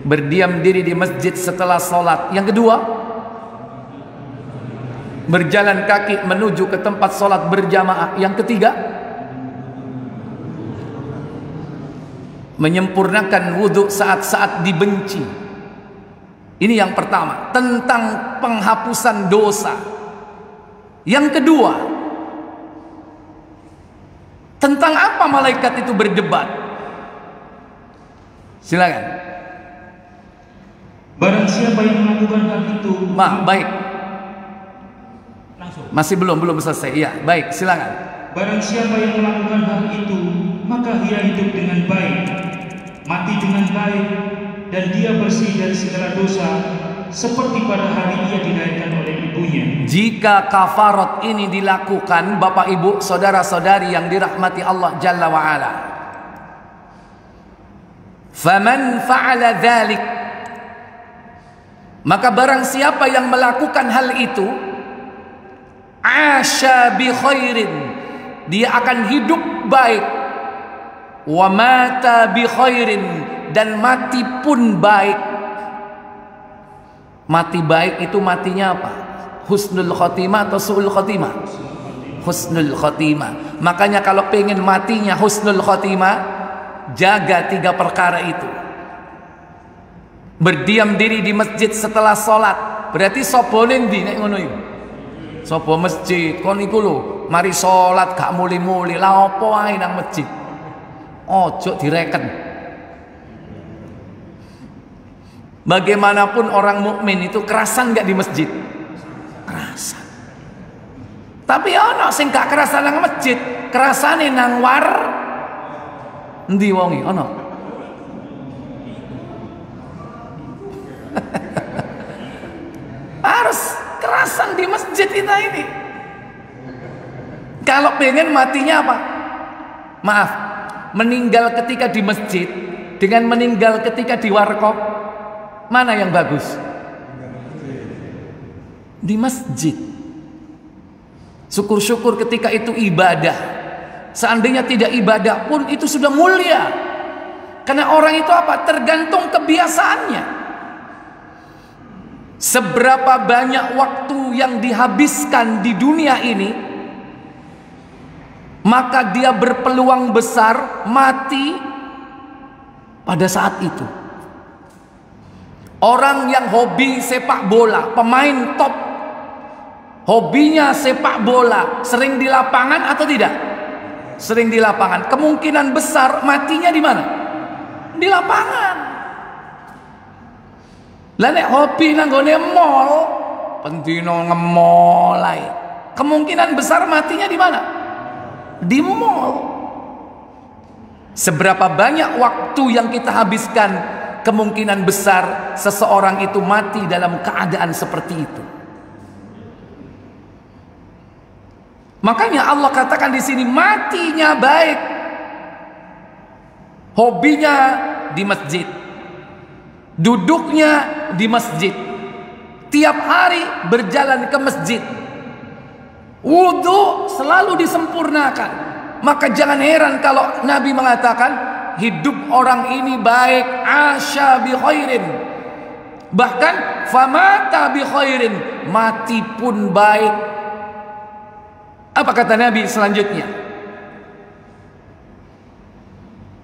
Speaker 1: berdiam diri di masjid setelah sholat. Yang kedua, berjalan kaki menuju ke tempat sholat berjamaah. Yang ketiga, menyempurnakan wudhu saat-saat dibenci. Ini yang pertama, tentang penghapusan dosa. Yang kedua, tentang apa malaikat itu berdebat? Silakan.
Speaker 2: Barang siapa yang melakukan hal itu,
Speaker 1: Baik. Masih belum selesai. Iya, baik, silakan.
Speaker 2: Barang siapa yang melakukan hal itu, maka ia hidup dengan baik, mati dengan baik, dan dia bersih dari segala dosa, seperti pada hari ia dilahirkan oleh ibunya.
Speaker 1: Jika kafarat ini dilakukan, Bapak Ibu, saudara-saudari yang dirahmati Allah Jalla wa'ala, faman fa'ala dhalik, maka barang siapa yang melakukan hal itu, asya bi khairin, dia akan hidup baik, wa mata bi khairin, dan mati pun baik. Mati baik itu matinya apa? Husnul khotimah atau su'ul khotimah? Husnul khotimah. Makanya kalau pengen matinya husnul khotimah, jaga 3 perkara itu. Berdiam diri di masjid setelah sholat. Berarti sopo nendi nek ngono iku? Sopo masjid kon iku lho, mari sholat gak muli-muli, la opo ae nang masjid. Ojo direken. Bagaimanapun orang mukmin itu kerasan gak di masjid? Kerasan. Tapi ono sing gak kerasan nang masjid, kerasane nang war. Endi wonge ono? kita ini. Kalau pengen matinya apa? Maaf, meninggal ketika di masjid dengan meninggal ketika di warkop, mana yang bagus? Di masjid. Syukur-syukur ketika itu ibadah. Seandainya tidak ibadah pun itu sudah mulia. Karena orang itu apa? Tergantung kebiasaannya. Seberapa banyak waktu yang dihabiskan di dunia ini, maka dia berpeluang besar mati pada saat itu. Orang yang hobi sepak bola, pemain top, hobinya sepak bola, sering di lapangan atau tidak? Sering di lapangan. Kemungkinan besar matinya di mana? Di lapangan. Lah nek hobi nanggone mall, pentino nge-mall ae. Kemungkinan besar matinya di mana? Di mall. Seberapa banyak waktu yang kita habiskan, kemungkinan besar seseorang itu mati dalam keadaan seperti itu. Makanya Allah katakan di sini matinya baik. Hobinya di masjid, duduknya di masjid, tiap hari berjalan ke masjid, wudu selalu disempurnakan. Maka jangan heran kalau Nabi mengatakan hidup orang ini baik, asya bi khairin, bahkan famata bi khairin, mati pun baik. Apa kata Nabi selanjutnya?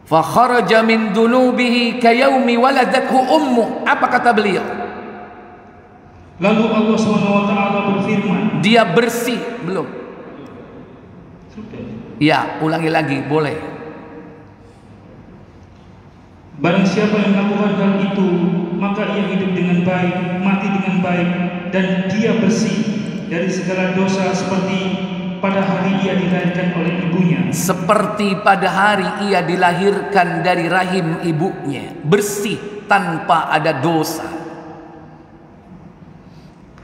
Speaker 1: Fa kharaja min dunubihi kayaumi waladathu ummu. Apa kata beliau?
Speaker 2: Lalu Allah SWT berfirman, dia
Speaker 1: bersih. Belum?
Speaker 2: Sudah.
Speaker 1: Ya, ulangi lagi, boleh.
Speaker 2: Barang siapa yang melakukan hal itu, maka ia hidup dengan baik, mati dengan baik, dan dia bersih dari segala dosa seperti pada hari ia dilahirkan oleh ibunya.
Speaker 1: Seperti pada hari ia dilahirkan dari rahim ibunya, bersih tanpa ada dosa.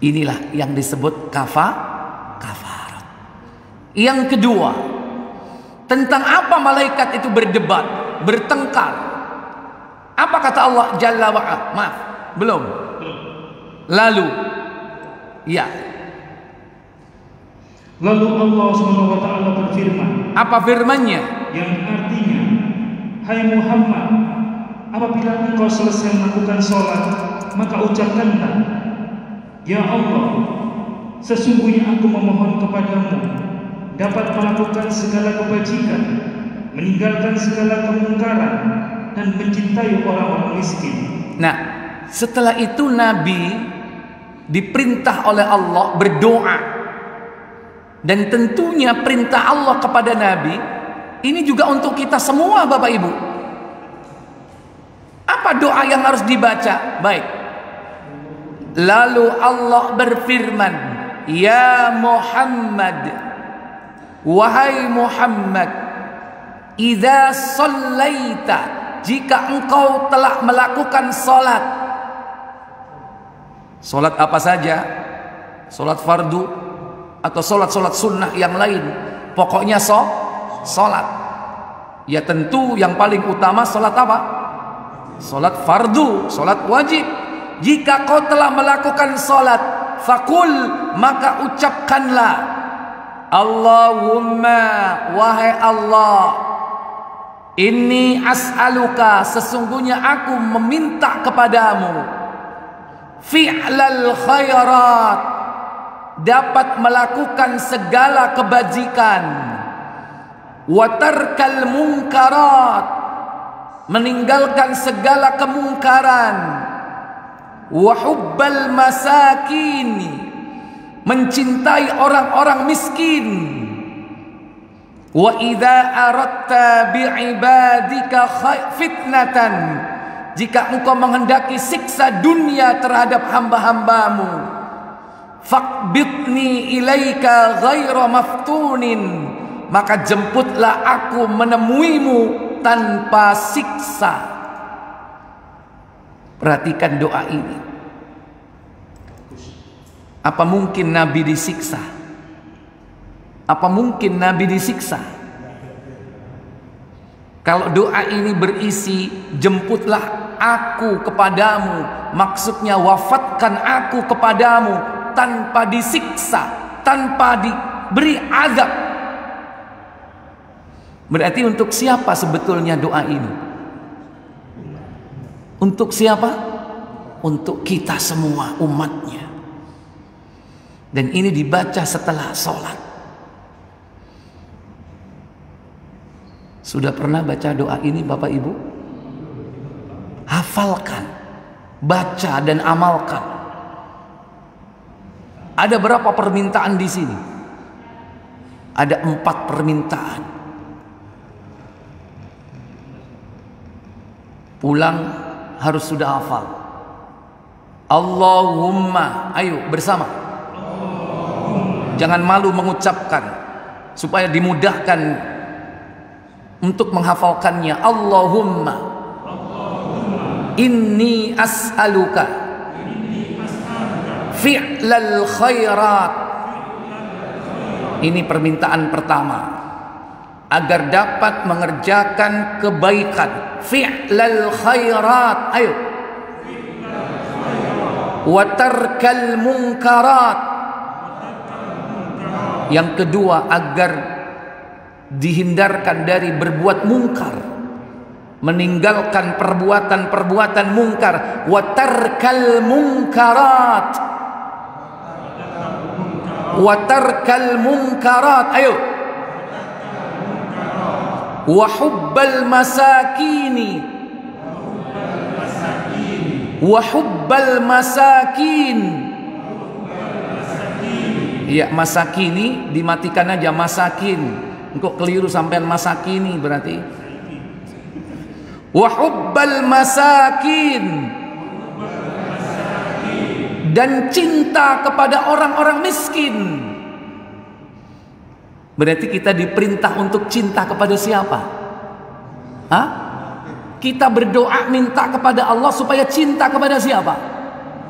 Speaker 1: Inilah yang disebut kafarat. Yang kedua, tentang apa malaikat itu berdebat, bertengkar. Apa kata Allah Jalla wa'ala? Maaf, belum. Lalu, ya.
Speaker 2: Lalu Allah SWT berfirman.
Speaker 1: Apa firmannya?
Speaker 2: Yang artinya, hai Muhammad, apabila engkau selesai melakukan sholat, maka ucapkanlah, ya Allah, sesungguhnya aku memohon kepadamu dapat melakukan segala kebajikan, meninggalkan segala kemungkaran, dan mencintai orang-orang miskin.
Speaker 1: Nah, setelah itu Nabi diperintah oleh Allah berdoa. Dan tentunya perintah Allah kepada Nabi ini juga untuk kita semua, Bapak Ibu. Apa doa yang harus dibaca? Baik. Lalu Allah berfirman, ya Muhammad, wahai Muhammad, idza shallaita, jika engkau telah melakukan salat. Salat apa saja? Salat fardu atau solat-solat sunnah yang lain, pokoknya solat. Ya tentu yang paling utama solat apa? Solat fardu, solat wajib. Jika kau telah melakukan solat, fakul, maka ucapkanlah, Allahumma, wahai Allah, inni as'aluka, sesungguhnya aku meminta kepadamu, fi'lal khairat, dapat melakukan segala kebajikan, wa tarkal munkarat, meninggalkan segala kemungkaran, wa hubbal masakin, mencintai orang-orang miskin, wa idza aradta bi'ibadika fitnatan, jika engkau menghendaki siksa dunia terhadap hamba-hambamu, faqbidni ilaika ghaira maftunin, maka jemputlah aku menemuimu tanpa siksa. Perhatikan doa ini. Apa mungkin Nabi disiksa? Apa mungkin Nabi disiksa? Kalau doa ini berisi jemputlah aku kepadamu, maksudnya wafatkan aku kepadamu tanpa disiksa, tanpa diberi azab. Berarti untuk siapa sebetulnya doa ini? Untuk siapa? Untuk kita semua umatnya. Dan ini dibaca setelah sholat. Sudah pernah baca doa ini Bapak Ibu? Hafalkan, baca dan amalkan. Ada berapa permintaan di sini? Ada 4 permintaan. Pulang harus sudah hafal. Allahumma, ayo bersama. Jangan malu mengucapkan, supaya dimudahkan untuk menghafalkannya. Allahumma inni as'aluka fi'lal khairat. Ini permintaan pertama, agar dapat mengerjakan kebaikan. Fi'lal khairat, ayo. Wa tarkal munkarat. Yang kedua, agar dihindarkan dari berbuat mungkar, meninggalkan perbuatan-perbuatan mungkar. Wa tarkal munkarat, wa tarkal munkarat, ayo. Wa hubbal masakini, wa hubbal masakin. Ya, masakini dimatikan aja, masakin. Engkau keliru sampean masakini berarti. Wa hubbal masakin, dan cinta kepada orang-orang miskin. Berarti kita diperintah untuk cinta kepada siapa? Hah? Kita berdoa minta kepada Allah supaya cinta kepada siapa?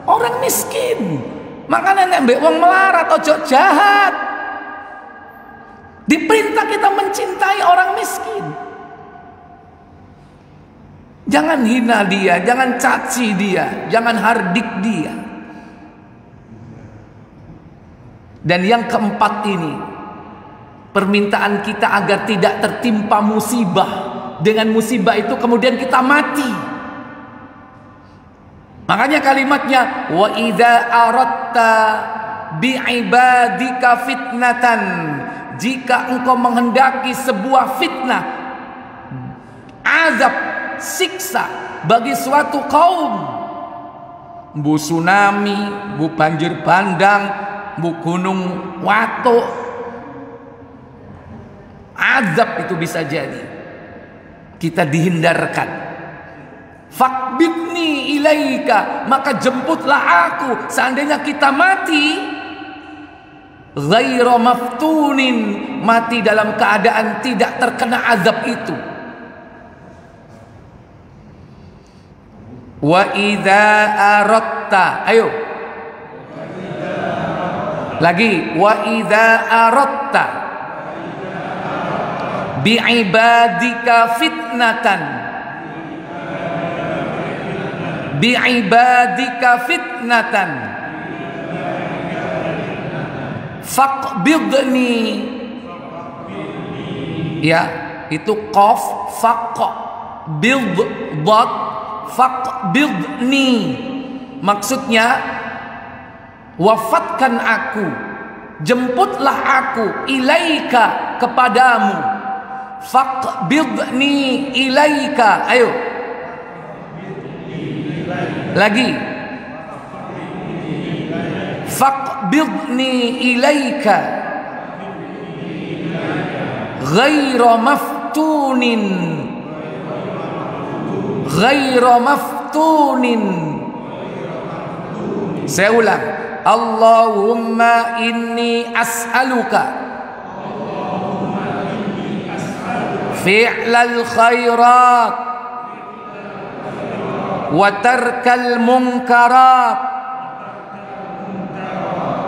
Speaker 1: Orang miskin. Makanya nek mbek wong melarat ojo jahat. Diperintah kita mencintai orang miskin. Jangan hina dia, jangan caci dia, jangan hardik dia. Dan yang keempat ini, permintaan kita agar tidak tertimpa musibah. Dengan musibah itu kemudian kita mati. Makanya kalimatnya, wa idza aradta bi'ibadika fitnatan. Jika engkau menghendaki sebuah fitnah, azab, siksa bagi suatu kaum, bu tsunami, bu banjir bandang, bu gunung watuk, azab itu bisa jadi. Kita dihindarkan. Fakbitni ilaika, maka jemputlah aku. Seandainya kita mati ghairu maftunin, mati dalam keadaan tidak terkena azab itu. Wa idza aradta, ayo lagi, wa idza aradta bi'ibadika fitnatan, bi'ibadika fitnatan faqbidni. Ya, itu qaf faq bid dad faqbidni, maksudnya wafatkan aku, jemputlah aku, ilaika, kepadamu. Faqbidni ilaika, ayo lagi, faqbidni ilaika ghairu maftunin, ghairu maftunin. Saya ulang, Allahumma inni as'aluka fi'lal khairat wa tarkal munkarat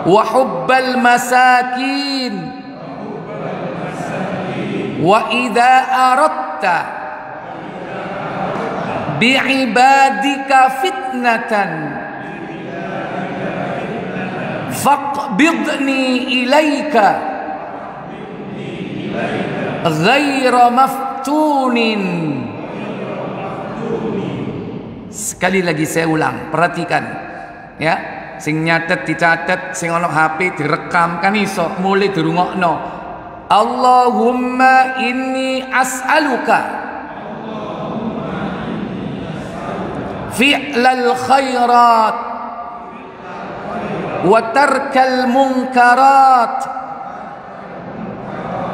Speaker 1: wa hubbal masakin wa idza aradta bi'ibadika fitnatan faqbidni ilaika ghaira maftunin. Sekali lagi saya ulang, perhatikan ya, sing nyatet dicatet, sing ono HP direkam kan iso, mulai dirungokno. Allahumma inni as'aluka fi'lal khairat wa tarkal munkarat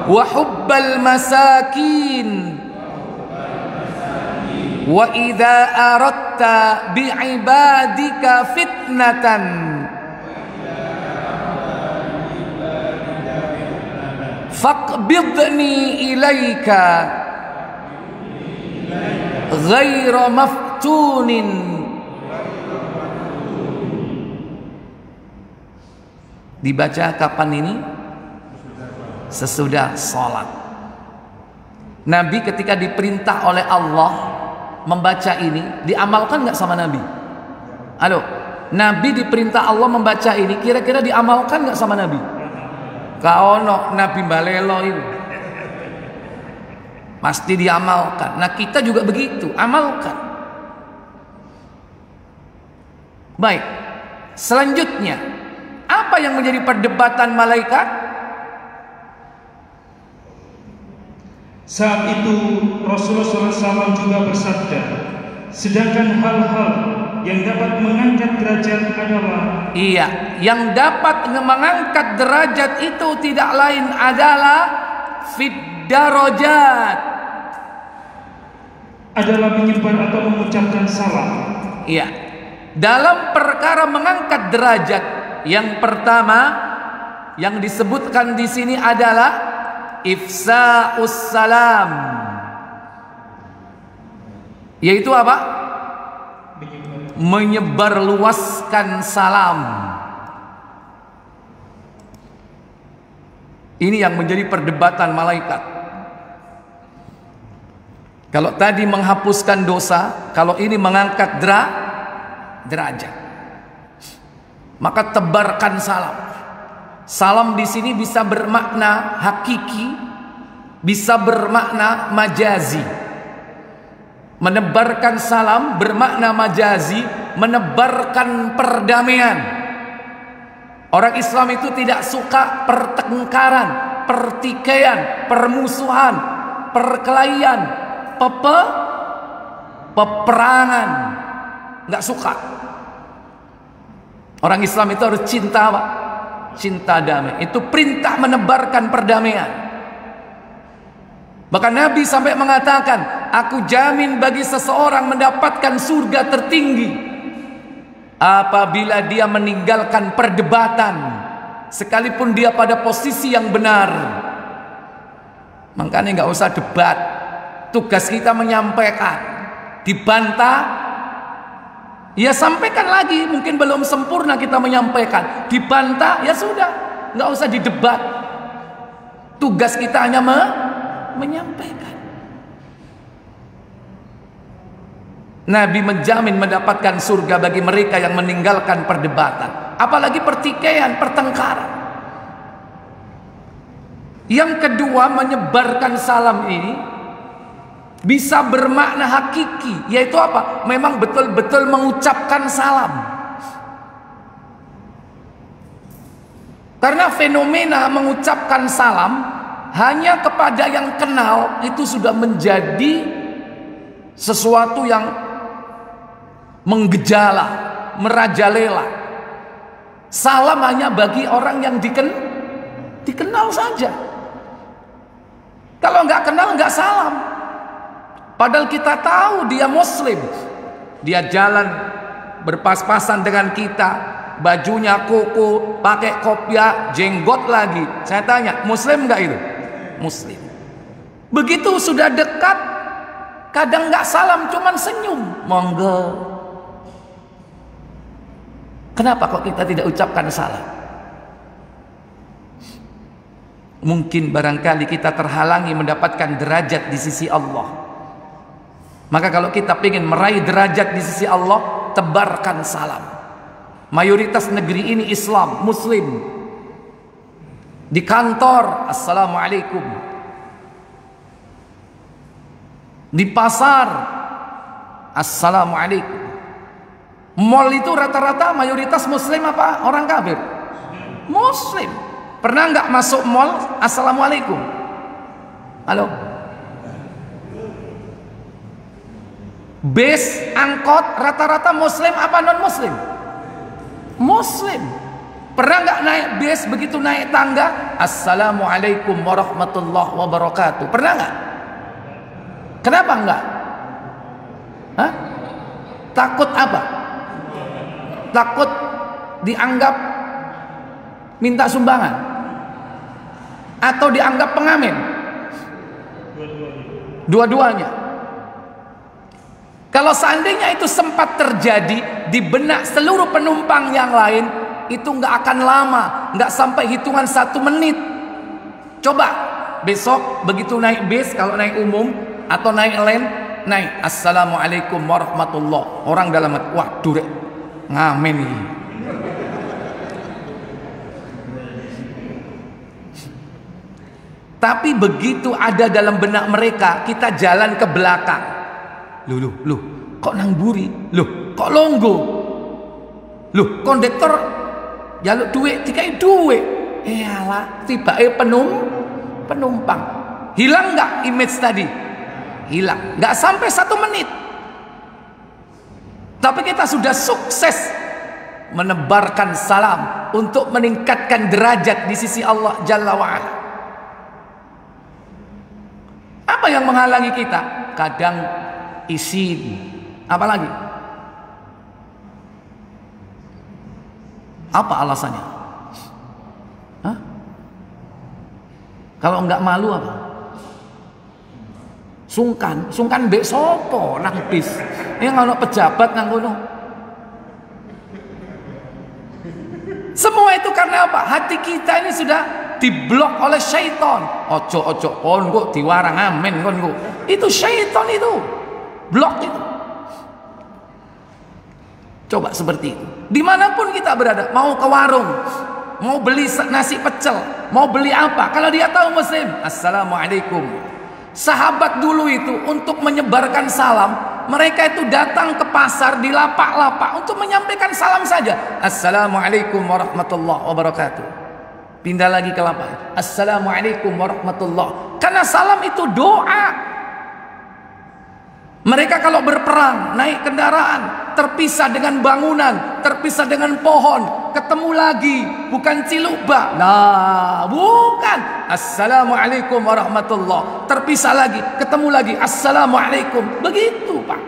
Speaker 1: wa hubbal masakin wa idza aradta bi'ibadika fitnatan faqbidni ilaika ghaira maftunin. Dibaca kapan ini? Sesudah sholat. Nabi ketika diperintah oleh Allah membaca ini, diamalkan nggak sama Nabi? Halo, Nabi diperintah Allah membaca ini, kira-kira diamalkan nggak sama Nabi? Kaono Nabi balelo itu pasti diamalkan. Nah kita juga begitu, amalkan. Baik, selanjutnya apa yang menjadi perdebatan malaikat?
Speaker 2: Saat itu Rasulullah SAW juga bersabda, sedangkan hal-hal yang dapat mengangkat derajat adalah,
Speaker 1: iya, yang dapat mengangkat derajat itu tidak lain adalah fid darajat,
Speaker 2: adalah menyebar atau mengucapkan salam.
Speaker 1: Iya, dalam perkara mengangkat derajat, yang pertama yang disebutkan di sini adalah ifsa'us salam, yaitu apa? Menyebarluaskan salam. Ini yang menjadi perdebatan malaikat. Kalau tadi menghapuskan dosa, kalau ini mengangkat derajat. Maka tebarkan salam. Salam di sini bisa bermakna hakiki, bisa bermakna majazi. Menebarkan salam bermakna majazi, menebarkan perdamaian. Orang Islam itu tidak suka pertengkaran, pertikaian, permusuhan, perkelahian, peperangan. Nggak suka. Orang Islam itu harus cinta apa? Cinta damai. Itu perintah menebarkan perdamaian. Bahkan Nabi sampai mengatakan, aku jamin bagi seseorang mendapatkan surga tertinggi apabila dia meninggalkan perdebatan, sekalipun dia pada posisi yang benar. Makanya nggak usah debat. Tugas kita menyampaikan. Dibantah, ya sampaikan lagi. Mungkin belum sempurna kita menyampaikan. Dibantah, ya sudah, nggak usah didebat. Tugas kita hanya menyampaikan. Nabi menjamin mendapatkan surga bagi mereka yang meninggalkan perdebatan, apalagi pertikaian, pertengkaran. Yang kedua, menyebarkan salam ini bisa bermakna hakiki, yaitu apa? Memang betul-betul mengucapkan salam. Karena fenomena mengucapkan salam hanya kepada yang kenal itu sudah menjadi sesuatu yang menggejala, merajalela. Salam hanya bagi orang yang dikenal saja. Kalau nggak kenal nggak salam. Padahal kita tahu dia Muslim. Dia jalan berpas-pasan dengan kita, bajunya kuku, pakai kopiah, jenggot lagi. Saya tanya, Muslim nggak itu? Muslim. Begitu sudah dekat, kadang nggak salam, cuman senyum, monggo. Kenapa kok kita tidak ucapkan salam? mungkin barangkali kita terhalangi mendapatkan derajat di sisi Allah. Maka kalau kita ingin meraih derajat di sisi Allah, tebarkan salam. Mayoritas negeri ini Islam, Muslim. Di kantor, assalamualaikum. Di pasar, assalamualaikum. Mall itu rata-rata mayoritas Muslim apa orang kafir? Muslim. Pernah nggak masuk mall assalamualaikum? Halo? Bis, angkot rata-rata Muslim apa non Muslim? Muslim. Pernah nggak naik bis, begitu naik tangga assalamualaikum warahmatullahi wabarakatuh? Pernah nggak? Kenapa enggak? Hah? Takut apa? Takut dianggap minta sumbangan atau dianggap pengamen? Dua-duanya. Kalau seandainya itu sempat terjadi di benak seluruh penumpang yang lain, itu nggak akan lama, nggak sampai hitungan 1 menit. Coba besok begitu naik bis, kalau naik umum atau naik lain, naik assalamualaikum warahmatullah. Orang dalam hati, waduh rek, ngamen ini. Tapi begitu ada dalam benak mereka, kita jalan ke belakang. Loh, kok nang buri? Loh, kok longgo? Loh, kondektor jaluk duit, dikai duit. Iyalah, tiba penumpang. Hilang nggak image tadi? Hilang, nggak sampai 1 menit. Tapi kita sudah sukses menebarkan salam untuk meningkatkan derajat di sisi Allah Jalla wa'ala. Apa yang menghalangi kita? Kadang isin. Apa lagi? Apa alasannya? Hah? Kalau enggak malu apa? Sungkan mbek sopo nang bis. Yang ana pejabat nang kono. Semua itu karena apa? Hati kita ini sudah diblok oleh syaitan. Ojo kon kok diwarang amen kon kok. Itu syaitan itu. Blok itu. Coba seperti itu. Dimanapun kita berada, mau ke warung, mau beli nasi pecel, mau beli apa, kalau dia tahu Muslim, assalamualaikum. Sahabat dulu itu untuk menyebarkan salam, mereka itu datang ke pasar di lapak-lapak untuk menyampaikan salam saja. Assalamualaikum warahmatullahi wabarakatuh. Pindah lagi ke lapak. Assalamualaikum warahmatullahi. Karena salam itu doa. Mereka kalau berperang, naik kendaraan, terpisah dengan bangunan, terpisah dengan pohon, ketemu lagi, bukan cilukba. Nah, bukan. Assalamualaikum warahmatullahi. Terpisah lagi, ketemu lagi. Assalamualaikum. Begitu, Pak.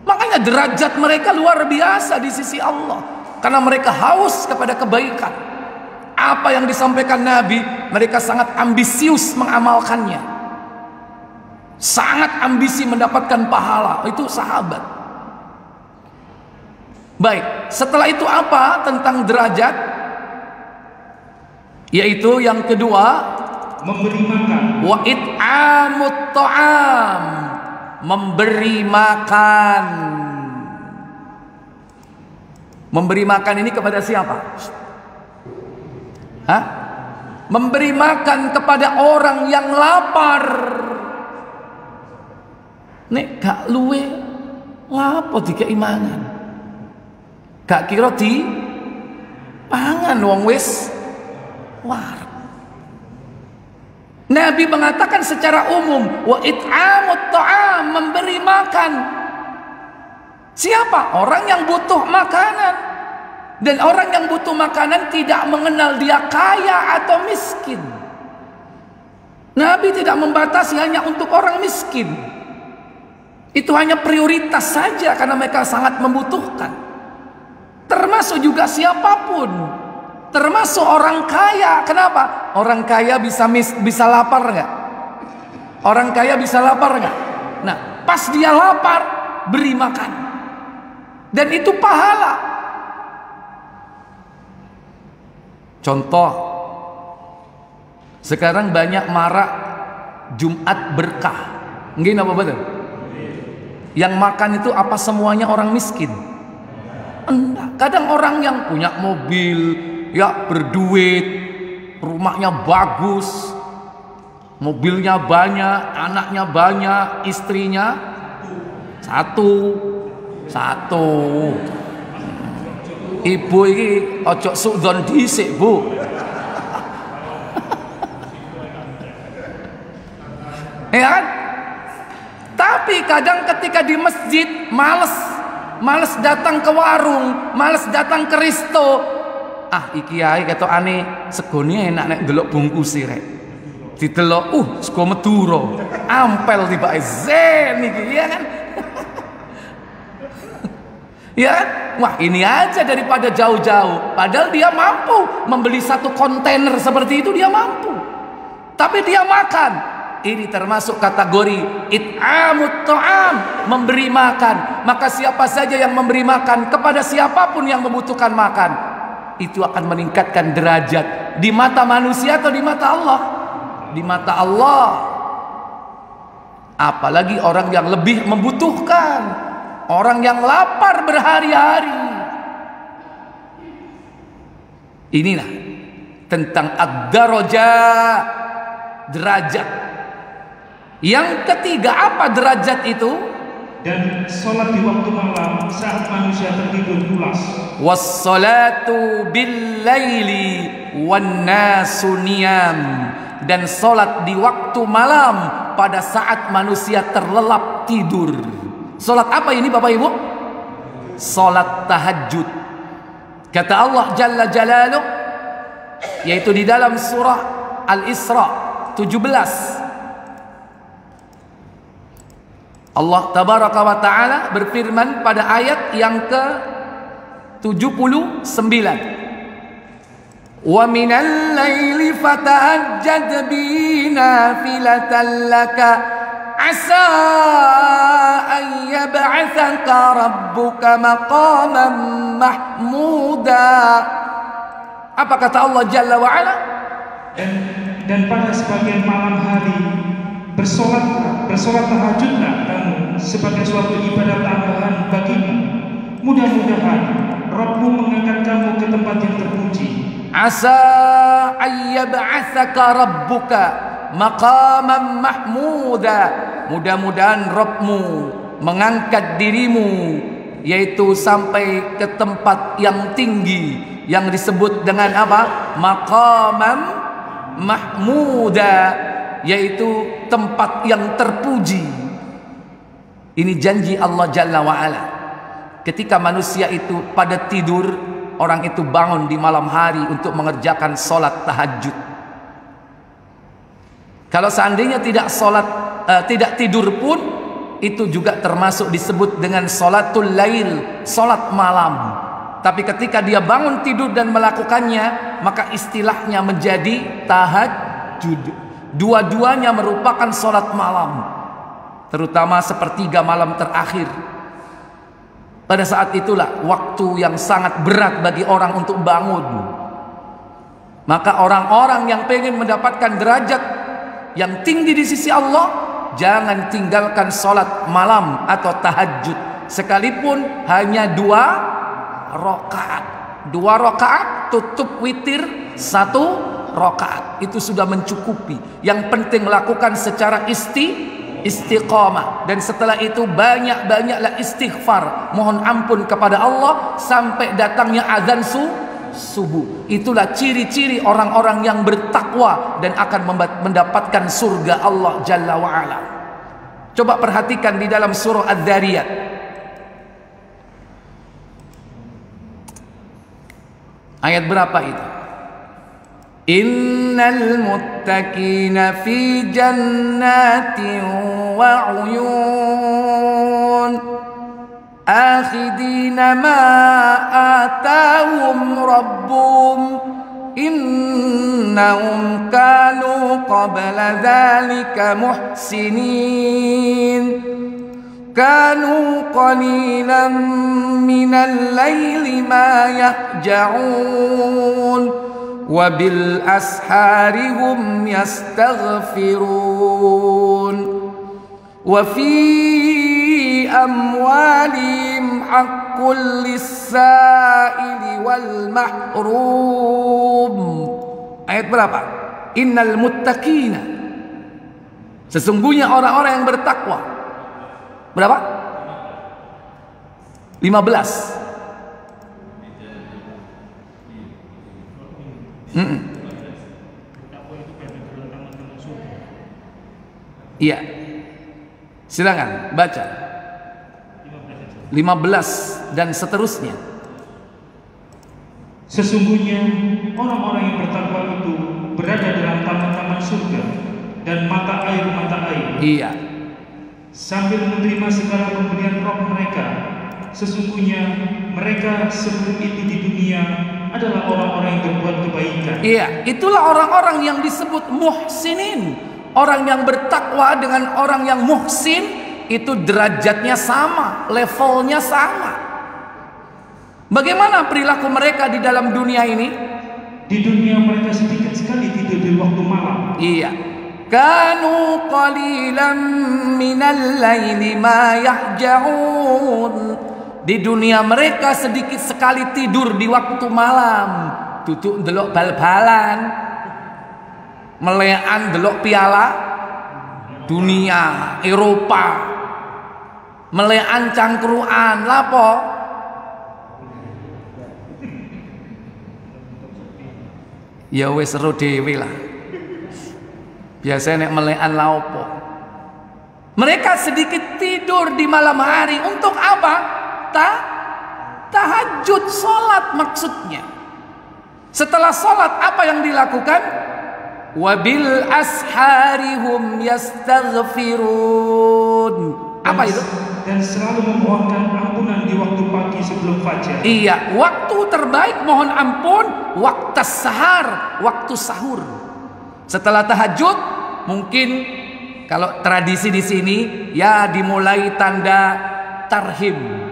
Speaker 1: Makanya derajat mereka luar biasa di sisi Allah. Karena mereka haus kepada kebaikan. Apa yang disampaikan Nabi, mereka sangat ambisius mengamalkannya. Sangat ambisi mendapatkan pahala. Itu sahabat. Baik, setelah itu apa tentang derajat? Yaitu yang kedua,
Speaker 2: memberi makan.
Speaker 1: Wa it'amut ta'am, memberi makan. Memberi makan ini kepada siapa? Hah? Memberi makan kepada orang yang lapar. Nek gak luwe lapo dikei mangan. Gak kira di pangan wong wis war. Nabi mengatakan secara umum, wa it'amut ta'am, memberi makan. Siapa? Orang yang butuh makanan. Dan orang yang butuh makanan tidak mengenal dia kaya atau miskin. Nabi tidak membatasi hanya untuk orang miskin. Itu hanya prioritas saja karena mereka sangat membutuhkan. Termasuk juga siapapun. Termasuk orang kaya. Kenapa? Orang kaya bisa lapar nggak? Orang kaya bisa lapar nggak? Nah, pas dia lapar, beri makan. Dan itu pahala. Contoh, Sekarang banyak marak Jumat berkah. Nggih apa betul? Yang makan itu apa semuanya orang miskin? Enggak. Kadang orang yang punya mobil, ya berduit, rumahnya bagus, mobilnya banyak, anaknya banyak, istrinya satu. Ibu ini ojo sudzon dhisik, Bu. Ya kan? Tapi kadang ketika di masjid males datang ke warung, males datang ke resto. Iki ae ketok ane segone enak nek ndelok bungkus rek. Didelok, sego Madura. Ampel tibake zen iki, ya kan? Ya kan? Wah, ini aja daripada jauh-jauh. Padahal dia mampu membeli satu kontainer seperti itu, dia mampu. Tapi dia makan. Ini termasuk kategori it'amut ta'am, memberi makan. Maka siapa saja yang memberi makan kepada siapapun yang membutuhkan makan, itu akan meningkatkan derajat di mata manusia atau di mata Allah? Di mata Allah. Apalagi orang yang lebih membutuhkan, orang yang lapar berhari-hari. Inilah tentang ad-darajat, derajat. Yang ketiga, apa derajat itu?
Speaker 2: Dan sholat di waktu malam saat manusia tertidur pulas.
Speaker 1: Wassalatu bil-laili wan-nasu niyam. Dan sholat di waktu malam pada saat manusia terlelap tidur. Sholat apa ini Bapak Ibu? Sholat tahajud. Kata Allah Jalla Jalaluh, yaitu di dalam surah Al-Isra 17. Allah Tabaraka wa Ta'ala berfirman pada ayat yang ke-79. Wa minal laili fatahajjad bi nafilatan laka asa an yab'athaka rabbuka maqaman mahmuda. Apa kata Allah Jalla wa Ala?
Speaker 2: Dan pada sebagian malam hari bersolat tahajudlah kamu sebagai suatu ibadah tambahan bagimu. Mudah-mudahan Rabbmu mengangkat kamu ke tempat yang terpuji.
Speaker 1: Asa ayyab'atsaka rabbuka maqaman mahmuda. Mudah-mudahan Rabbmu mengangkat dirimu, yaitu sampai ke tempat yang tinggi yang disebut dengan apa? Maqaman mahmuda, yaitu tempat yang terpuji. Ini janji Allah Jalla wa'ala. Ketika manusia itu pada tidur, orang itu bangun di malam hari untuk mengerjakan sholat tahajud. Kalau seandainya tidak tidur pun, itu juga termasuk disebut dengan sholatul lail, sholat malam. Tapi ketika dia bangun tidur dan melakukannya, maka istilahnya menjadi tahajud. Dua-duanya merupakan sholat malam, terutama sepertiga malam terakhir. Pada saat itulah waktu yang sangat berat bagi orang untuk bangun. Maka orang-orang yang pengen mendapatkan derajat yang tinggi di sisi Allah, jangan tinggalkan sholat malam atau tahajud, sekalipun hanya 2 rakaat. 2 rakaat tutup witir 1 rakaat, itu sudah mencukupi. Yang penting lakukan secara istiqamah, dan setelah itu banyak-banyaklah istighfar, mohon ampun kepada Allah sampai datangnya azan subuh. Itulah ciri-ciri orang-orang yang bertakwa dan akan mendapatkan surga Allah Jalla wa'ala. Coba perhatikan di dalam surah Adz-Dzariyat ayat berapa itu? Innal muttaqina fi jannatin wa 'uyun akhidina ma atahum rabbuhum innahum kanu qabla dhalika muhsinin kanu qalilan minal laili ma yahja'un wa bil ashari hum yastaghfirun wa fi amwalihim haqqul lis-sa'ili wal mahrum. Ayat berapa? Innal muttaqina, sesungguhnya orang-orang yang bertakwa. Berapa? 15. Iya. Silakan baca. 15 dan seterusnya.
Speaker 2: Sesungguhnya orang-orang yang bertakwa itu berada dalam taman-taman surga dan mata air.
Speaker 1: Iya.
Speaker 2: Sambil menerima segala pemberian Rob mereka. Sesungguhnya mereka sebelum itu di dunia adalah orang-orang yang berbuat kebaikan.
Speaker 1: Iya, itulah orang-orang yang disebut muhsinin. Orang yang bertakwa dengan orang yang muhsin itu derajatnya sama, levelnya sama. Bagaimana perilaku mereka di dalam dunia ini?
Speaker 2: Di dunia mereka sedikit sekali tidur di waktu malam.
Speaker 1: Iya. Kanu qalilan minal laili ma yahja'un. Di dunia mereka sedikit sekali tidur di waktu malam. Duduk ndelok bal-balan, melekan ndelok piala dunia Eropa, melekan cangkruan lapo. Ya wis seru dhewe lah. Biasanya nek melekan laopo. Mereka sedikit tidur di malam hari untuk apa? Tahajud, sholat maksudnya. Setelah sholat apa yang dilakukan? Wabil asharihum yastaghfirun. Apa itu?
Speaker 2: Dan selalu memohonkan ampunan di waktu pagi sebelum fajar.
Speaker 1: Iya, waktu terbaik mohon ampun waktu sahar, waktu sahur. Setelah tahajud mungkin kalau tradisi di sini ya dimulai tanda tarhim.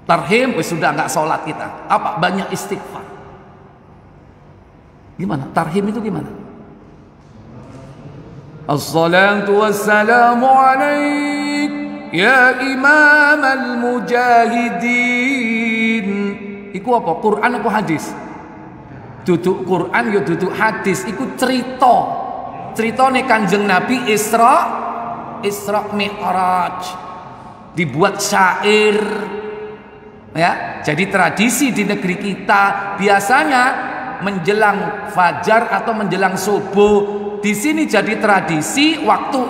Speaker 1: Tarhim, sudah nggak sholat kita. Apa? Banyak istighfar. Gimana? Tarhim itu gimana? Assalatu wassalamu alaik ya imam al-mujahidin. Iku apa? Quran apa hadis? Duduk Quran ya duduk hadis. Iku cerita. Ceritane Kanjeng Nabi Isra Mi'raj. Dibuat syair. Ya, jadi tradisi di negeri kita biasanya menjelang fajar atau menjelang subuh. Di sini jadi tradisi waktu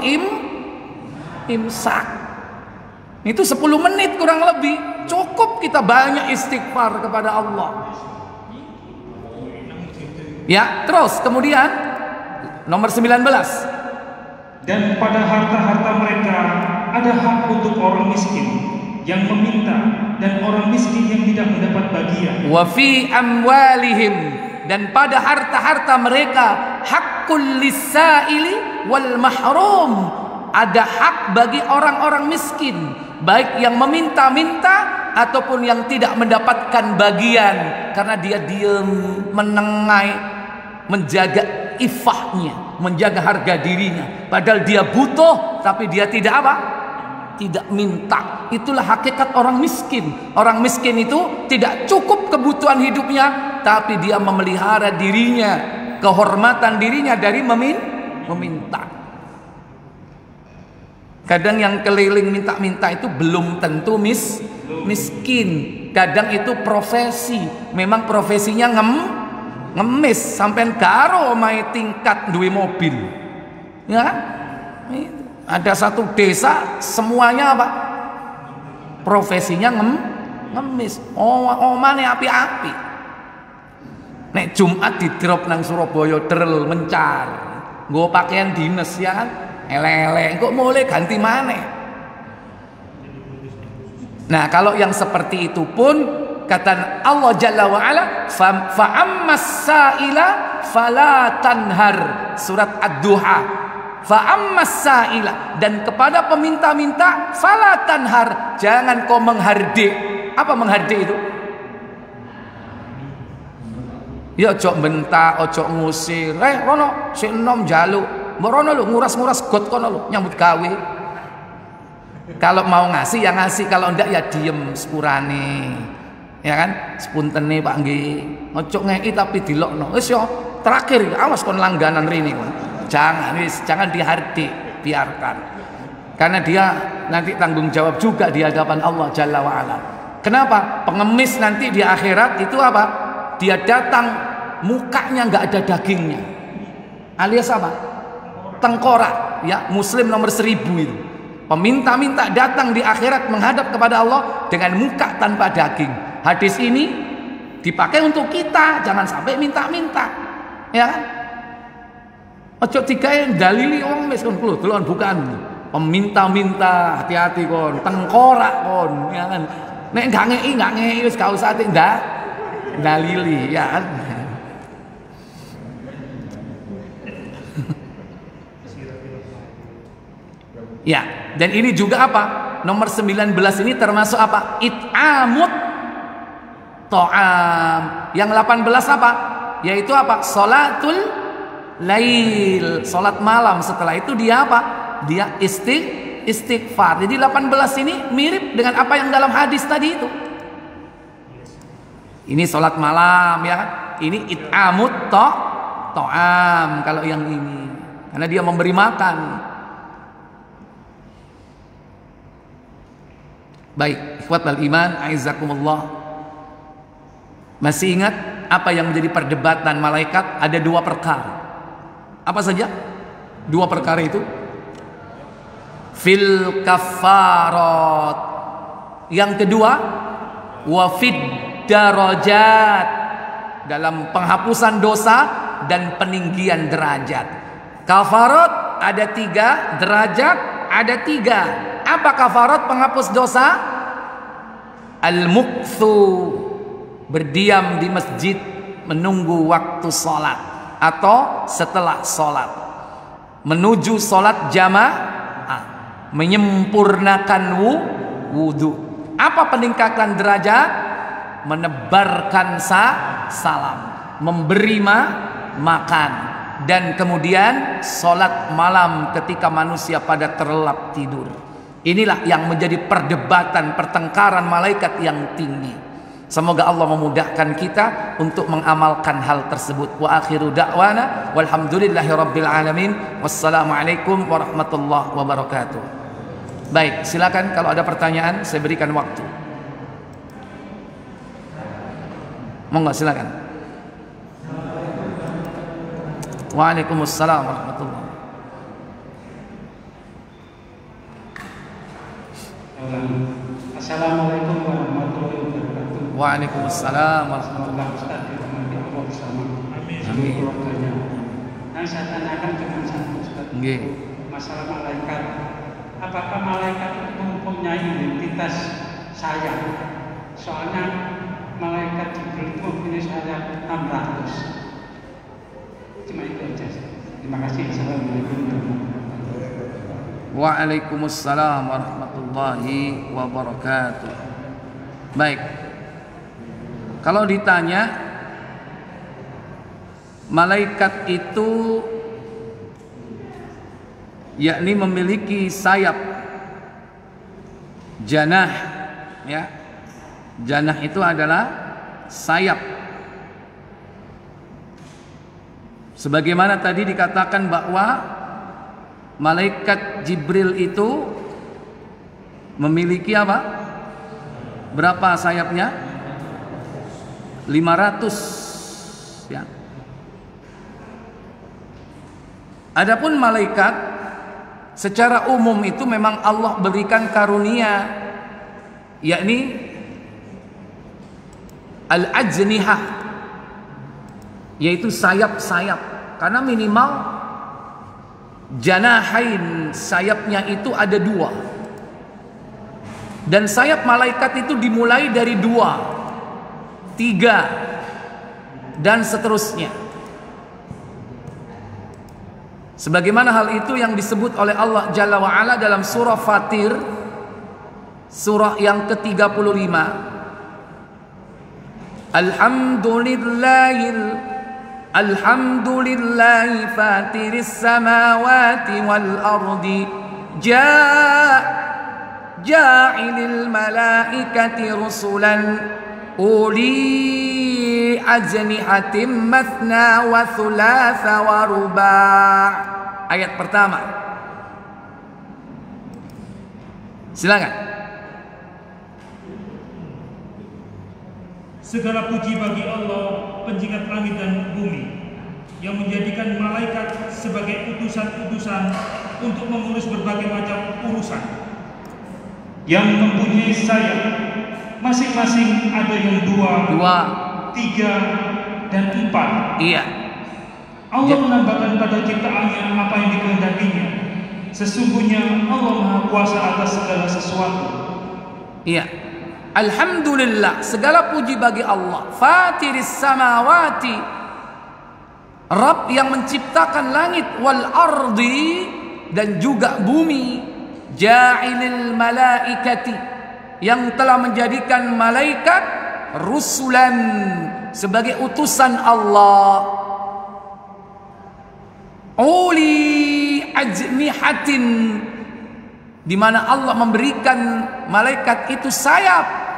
Speaker 1: imsak. Itu 10 menit kurang lebih. Cukup kita banyak istighfar kepada Allah. Ya, terus kemudian nomor 19.
Speaker 2: Dan pada harta-harta mereka ada hak untuk orang miskin yang meminta dan orang miskin yang tidak mendapat bagian.
Speaker 1: Wa fi amwalihim, dan pada harta-harta mereka haqqul lis-sa'ili wal mahrum, ada hak bagi orang-orang miskin, baik yang meminta-minta ataupun yang tidak mendapatkan bagian karena dia diam, menengai, menjaga ifahnya, menjaga harga dirinya, padahal dia butuh tapi dia tidak apa? Tidak minta. Itulah hakikat orang miskin. Orang miskin itu tidak cukup kebutuhan hidupnya, tapi dia memelihara dirinya, kehormatan dirinya dari meminta. Kadang yang keliling minta-minta itu belum tentu miskin. Kadang itu profesi. Memang profesinya ngemis sampai karo omahe tingkat duwe mobil. Ya kan? Ada satu desa semuanya apa? Profesinya ngemis. Omane api-api. Nek Jumat di drop nang Surabaya derel mencar. Nggo pakaian dinas ya kan? Elek-elek kok mulai ganti maneh. Nah, kalau yang seperti itu pun kata Allah Jalla wa Ala, fa ammas sa'ila fala tanhar, surat Ad-Duha. Fa ammas sa'ila, dan kepada peminta-minta fala tanhar, jangan kau menghardik. Apa menghardik itu? Ya ojo bentak, ojo ngusir. Rono sik enom njaluk. Mbok rono lho nguras-nguras got kono lho nyambut gawe. Kalau mau ngasih ya ngasih, kalau ndak ya diem sepurane. Ya kan? Sepuntene Pak nggih. Ojo ngeki tapi dilokno. Wis yo terakhir awas kon langganan rene kon. Jangan dihardik, biarkan. Karena dia nanti tanggung jawab juga di hadapan Allah Jalla wa Ala. Kenapa? Pengemis nanti di akhirat itu apa? Dia datang mukanya nggak ada dagingnya, alias apa? Tengkorak, ya. Muslim nomor 1000 itu. Peminta-minta datang di akhirat menghadap kepada Allah dengan muka tanpa daging. Hadis ini dipakai untuk kita, jangan sampai minta-minta, ya kan? Ojo digawe dalili wong wis kon kulo delon bukan. Peminta-minta hati-hati kon, tengkorak kon, ya kan? Nek gak ngeki wis gak usah tindak dalili, ya kan? Ya, dan ini juga apa? Nomor 19 ini termasuk apa? It'amut ta'am. Yang 18 apa? Yaitu apa? Salatul lail, salat malam. Setelah itu dia apa? Dia istighfar. Jadi 18 ini mirip dengan apa yang dalam hadis tadi itu. Ini salat malam, ya kan? Ini it'amut ta'am kalau yang ini. Karena dia memberi makan. Baik, ikhwatal iman, aizakumullah. Masih ingat apa yang menjadi perdebatan malaikat? Ada 2 perkara. Apa saja 2 perkara itu? Fil kafarat. Yang kedua, wa fid darajat, dalam penghapusan dosa dan peninggian derajat. Kafarat ada 3, derajat ada 3. Apa kafarat penghapus dosa? Al-mukthu, berdiam di masjid menunggu waktu sholat atau setelah sholat, menuju sholat jamaah, menyempurnakan wudu. Apa peningkatan derajat? Menebarkan salam, memberi makan, dan kemudian sholat malam ketika manusia pada terlelap tidur. Inilah yang menjadi perdebatan, pertengkaran malaikat yang tinggi. Semoga Allah memudahkan kita untuk mengamalkan hal tersebut. Wa akhiru da'wana walhamdulillahi rabbil alamin. Wassalamualaikum warahmatullahi wabarakatuh. Baik, silakan kalau ada pertanyaan saya berikan waktu. Monggo silakan. Waalaikumsalam warahmatullahi.
Speaker 2: Assalamualaikum warahmatullahi wabarakatuh.
Speaker 1: Waalaikumsalam warahmatullahi wabarakatuh.
Speaker 2: Amin. Nah, saya tanyakan dengan satu Ustaz.
Speaker 1: Nggih.
Speaker 2: Masalah malaikat. Apakah malaikat itu mempunyai identitas sayap? Soalnya malaikat Jibril itu mempunyai sayap 600. Cuma itu aja. Terima kasih. Assalamualaikum warahmatullahi wabarakatuh.
Speaker 1: Waalaikumsalam warahmatullahi wabarakatuh. Baik. Kalau ditanya malaikat itu yakni memiliki sayap, janah, ya. Janah itu adalah sayap. Sebagaimana tadi dikatakan bahwa malaikat Jibril itu memiliki apa? Berapa sayapnya? 500, ya. Adapun malaikat secara umum itu memang Allah berikan karunia, yakni al-ajnihah, yaitu sayap-sayap. Karena minimal janahain, sayapnya itu ada 2. Dan sayap malaikat itu dimulai dari 2, 3, dan seterusnya. Sebagaimana hal itu yang disebut oleh Allah Jalla wa'ala dalam surah Fatir, surah yang ke-35, Alhamdulillahi fatiris samawati wal ardi ja'ilil malaikati rusulan uli ajnihatim mathna wa thulatha wa ruba'. Ayat pertama. Silakan.
Speaker 2: Segala puji bagi Allah, pencipta langit dan bumi, yang menjadikan malaikat sebagai utusan-utusan untuk mengurus berbagai macam urusan, yang mempunyai sayap, masing-masing ada yang dua, 3, dan 4.
Speaker 1: Iya.
Speaker 2: Allah menambahkan pada ciptaannya apa yang dikehendakinya. Sesungguhnya Allah Maha Kuasa atas segala sesuatu.
Speaker 1: Iya. Alhamdulillah, segala puji bagi Allah. Fatiris samawati, Rabb yang menciptakan langit, wal ardi, dan juga bumi. Ja'ilil malaikati, yang telah menjadikan malaikat rusulan, sebagai utusan Allah. Uli ajnihatin, di mana Allah memberikan malaikat itu sayap.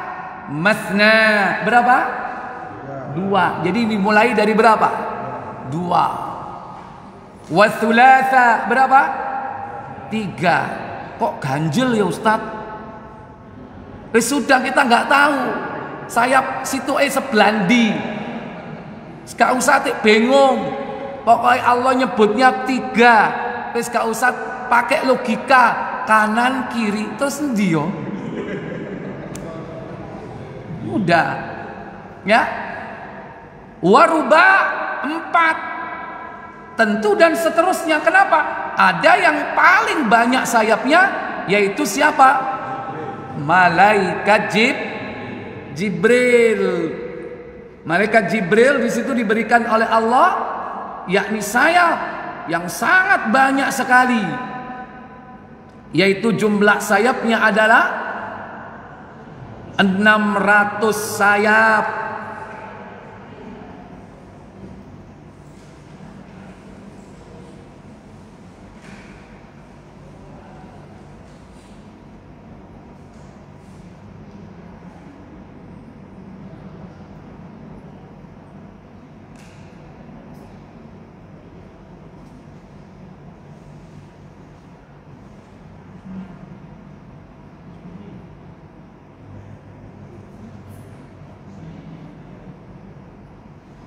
Speaker 1: Mathna, berapa? 2. Jadi dimulai dari berapa? 2. Wa thulatha, berapa? 3. Kok ganjel ya Ustaz? Sudah kita nggak tahu. Sayap situ sebelandi. Gak usah bingung. Pokoknya Allah nyebutnya 3. Terus gak usah pakai logika kanan kiri terus endi yo? Udah. Ya. Waruba 4. Tentu dan seterusnya. Kenapa? Ada yang paling banyak sayapnya, yaitu siapa? Malaikat Jibril. Malaikat Jibril di situ diberikan oleh Allah, yakni sayap yang sangat banyak sekali, yaitu jumlah sayapnya adalah 600 sayap.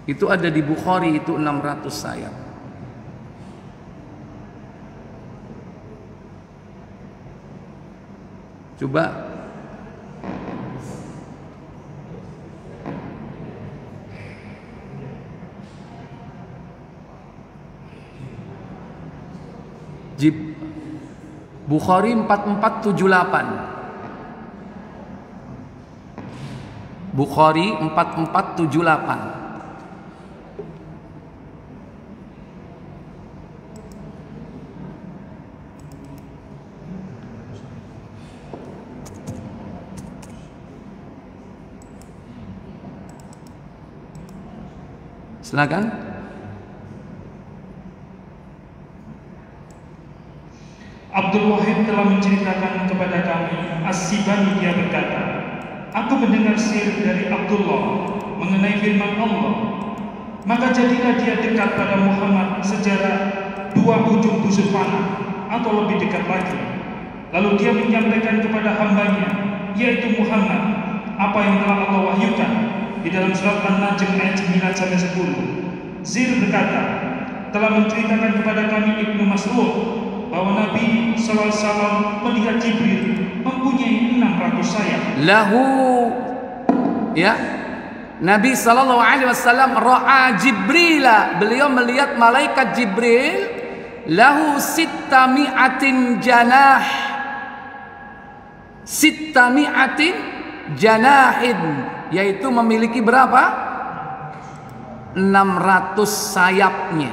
Speaker 1: Itu ada di Bukhari, itu 600 sayap. Coba Bukhari 4478. Bukhari 4478. Silakan.
Speaker 2: Abdul Wahid telah menceritakan kepada kami, As-Sibani dia berkata, aku mendengar sir dari Abdullah mengenai firman Allah, maka jadilah dia dekat pada Muhammad sejarak 2 ujung busur panah atau lebih dekat lagi. Lalu dia menyampaikan kepada hambanya, yaitu Muhammad, apa yang telah Allah wahyukan di dalam surat An-Najm ayat 9-10. Zir berkata, telah menceritakan kepada kami Ibnu Mas'ud bahwa Nabi SAW melihat Jibril mempunyai 600 sayap.
Speaker 1: Lahu, ya, Nabi SAW ra'a Jibrila, beliau melihat malaikat Jibril, lahu 600 janah, 600 janahin, yaitu memiliki berapa? 600 sayapnya.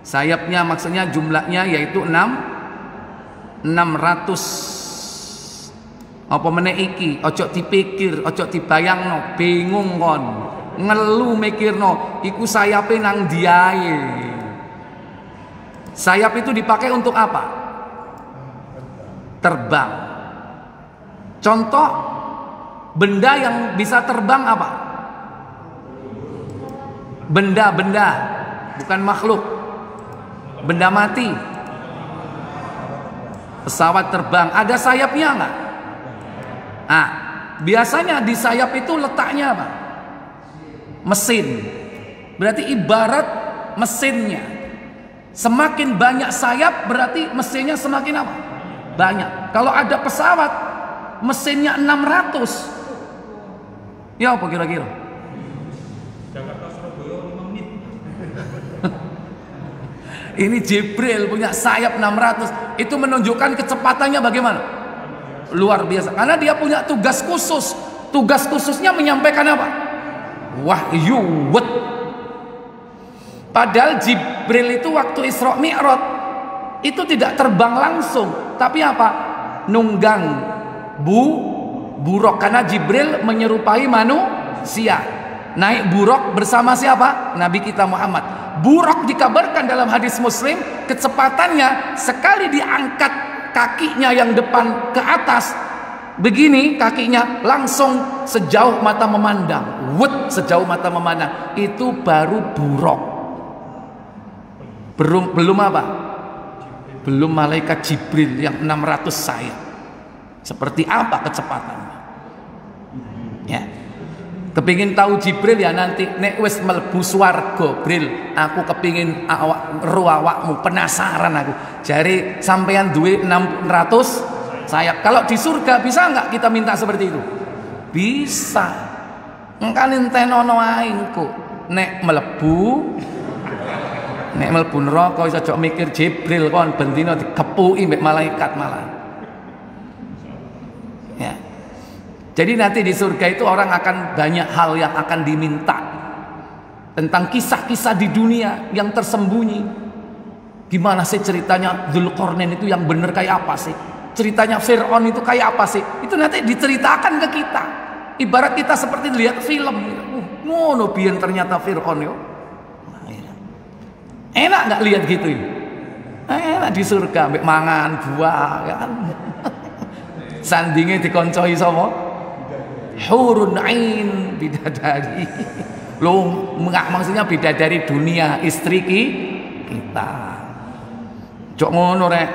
Speaker 1: Sayapnya maksudnya jumlahnya yaitu 600. Apa meneh iki? Ojo dipikir, ojo dibayangno, bingung kon. ngelu mikirno iku sayape nang diae. Sayap itu dipakai untuk apa? Terbang. Contoh benda yang bisa terbang apa? Benda-benda, bukan makhluk. Benda mati. Pesawat terbang, ada sayapnya enggak? Ah, biasanya di sayap itu letaknya apa? Mesin. Berarti ibarat mesinnya. Semakin banyak sayap berarti mesinnya semakin apa? Banyak. Kalau ada pesawat mesinnya 600. Ya apa kira-kira?
Speaker 2: Jakarta Surabaya 5 menit.
Speaker 1: Ini Jibril punya sayap 600. Itu menunjukkan kecepatannya bagaimana? Luar biasa. Karena dia punya tugas khusus. Tugas khususnya menyampaikan apa? Wahyu. Padahal Jibril itu waktu Isra Mi'raj itu tidak terbang langsung, tapi apa? Nunggang buruk, karena Jibril menyerupai manusia. Naik buruk bersama siapa? Nabi kita Muhammad. Buruk dikabarkan dalam hadis Muslim, kecepatannya sekali diangkat kakinya yang depan ke atas, begini kakinya langsung sejauh mata memandang. Sejauh mata memandang. Itu baru buruk. Belum apa? Belum malaikat Jibril yang 600 sayap. Seperti apa kecepatannya? Ya. Kepingin tahu Jibril ya nanti nek wis mlebu swarga, Bril, aku kepingin awakmu, penasaran aku. Jari sampean duwe 600 sayap. Kalau di surga bisa enggak kita minta seperti itu? Bisa. Engkan entenono ae engko. Nek mlebu neraka iso cok mikir Jibril kon bendina dikepuki mbek malaikat malah. Ya. Jadi nanti di surga itu orang akan banyak hal yang akan diminta tentang kisah-kisah di dunia yang tersembunyi. Gimana sih ceritanya Dzulqarnain itu yang bener kayak apa sih? Ceritanya Fir'aun itu kayak apa sih? Itu nanti diceritakan ke kita. Ibarat kita seperti lihat film. Ngono biyen ternyata Fir'aun yo. Enak nggak lihat gitu? Enak di surga, mbek mangan buah, ya kan? Sandinge dikoncoi sapa? Hurun ain, bidadari. Loh, maksudnya bidadari dunia, istri kita. Cok ngono rek.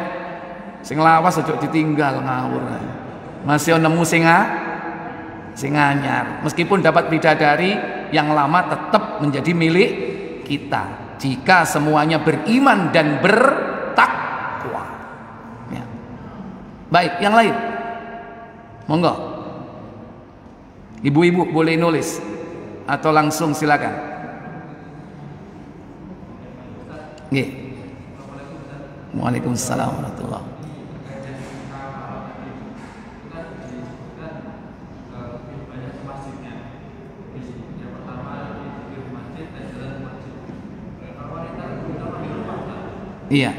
Speaker 1: Sing lawas ojo ditinggal ngawur. Masih nemu sing anyar. Meskipun dapat bidadari yang lama tetap menjadi milik kita. Jika semuanya beriman dan bertakwa. Ya. Baik, yang lain. Monggo. Ibu-ibu boleh nulis atau langsung silakan. Nggih. Waalaikumsalam warahmatullahi wabarakatuh. Iya.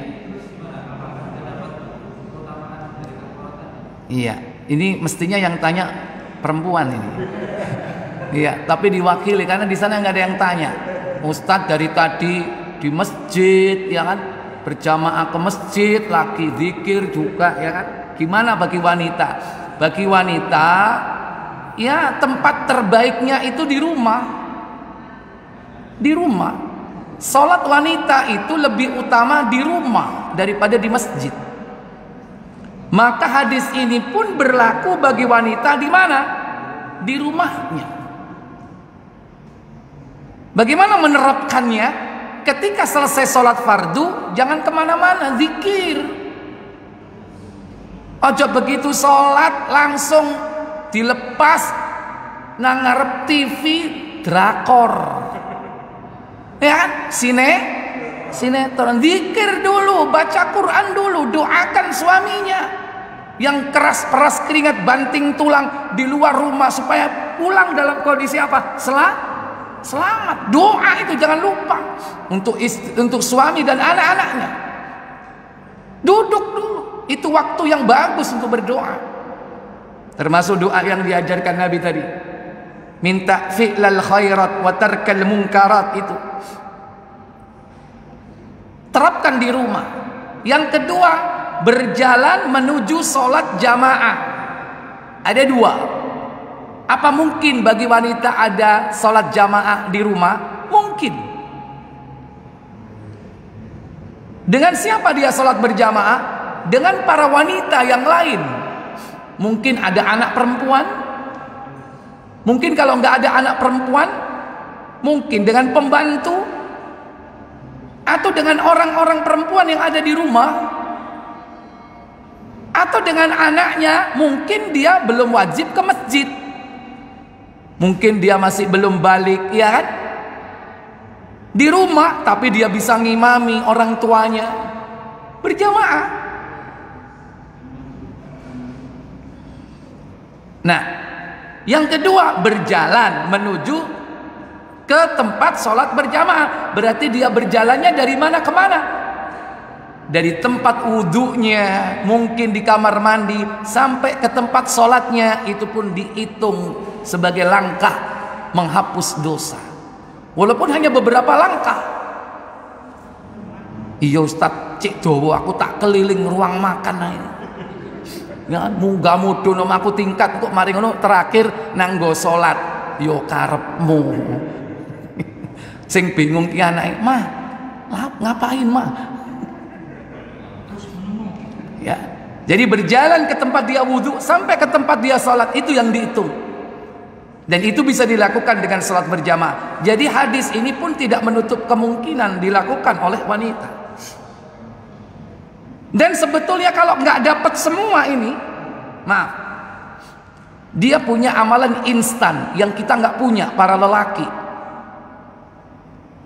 Speaker 1: Iya, ini mestinya yang tanya perempuan ini. Iya, tapi diwakili karena di sana nggak ada yang tanya. Ustadz dari tadi di masjid, ya kan, berjamaah ke masjid, lagi zikir juga, ya kan. Gimana bagi wanita? Bagi wanita, ya tempat terbaiknya itu di rumah. Di rumah. Salat wanita itu lebih utama di rumah daripada di masjid. Maka hadis ini pun berlaku bagi wanita di mana? Di rumahnya. Bagaimana menerapkannya? Ketika selesai salat fardu, jangan kemana-mana, zikir. Ojo begitu salat langsung dilepas nang ngarep TV drakor. Ya kan? Sinetron. Zikir dulu, baca Quran dulu, doakan suaminya yang keras-keras keringat banting tulang di luar rumah supaya pulang dalam kondisi apa? Selamat. Doa itu jangan lupa untuk suami dan anak-anaknya. Duduk dulu. Itu waktu yang bagus untuk berdoa. Termasuk doa yang diajarkan Nabi tadi. minta fi'lal khairat wa tarkal munkarat itu. Terapkan di rumah. Yang kedua, berjalan menuju sholat jamaah. Ada dua. Apa mungkin bagi wanita ada sholat jamaah di rumah? Mungkin. Dengan siapa dia sholat berjamaah? Dengan para wanita yang lain. Mungkin ada anak perempuan. Mungkin kalau nggak ada anak perempuan, mungkin dengan pembantu. Atau dengan orang-orang perempuan yang ada di rumah. Atau dengan anaknya. Mungkin dia belum wajib ke masjid. Mungkin dia masih belum balik, ya kan? Di rumah, tapi dia bisa ngimami orang tuanya berjamaah. Nah, yang kedua, berjalan menuju ke tempat sholat berjamaah. Berarti dia berjalannya dari mana ke mana? Dari tempat wudhunya, mungkin di kamar mandi, sampai ke tempat sholatnya. Itu pun dihitung sebagai langkah menghapus dosa, walaupun hanya beberapa langkah. Iya Ustaz, cik dowo aku tak keliling ruang makan aja. Ya, munggah mudun om aku tingkat kok mari ngono terakhir nanggo sholat. Yo karepmu. Sing bingung ki anake, "Mah, ngapain, Mah?" Ya. Jadi berjalan ke tempat dia wudhu sampai ke tempat dia sholat, itu yang dihitung. Dan itu bisa dilakukan dengan sholat berjamaah. Jadi hadis ini pun tidak menutup kemungkinan dilakukan oleh wanita. Dan sebetulnya kalau nggak dapat semua ini, maaf, dia punya amalan instan yang kita nggak punya, para lelaki.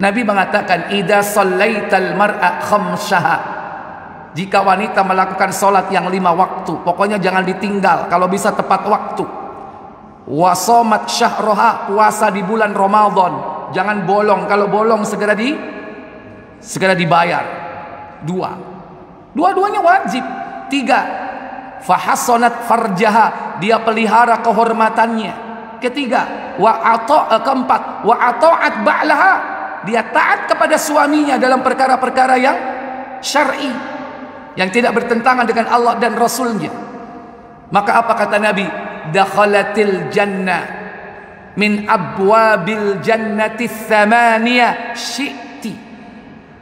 Speaker 1: Nabi mengatakan, "Idza shallaital mar'a khamsaha." Jika wanita melakukan sholat yang 5 waktu, pokoknya jangan ditinggal, kalau bisa tepat waktu. Wa shamat syahraha, puasa di bulan Ramadan, jangan bolong, kalau bolong segera dibayar. Dua-duanya wajib. 3, fahassonat farjaha, dia pelihara kehormatannya. Ketiga, keempat, wa ata'at ba'laha, dia taat kepada suaminya dalam perkara-perkara yang syar'i, yang tidak bertentangan dengan Allah dan Rasulnya. Maka apa kata Nabi? Dakhalatil jannah min abwabil jannati tsamaniyah syi'ti.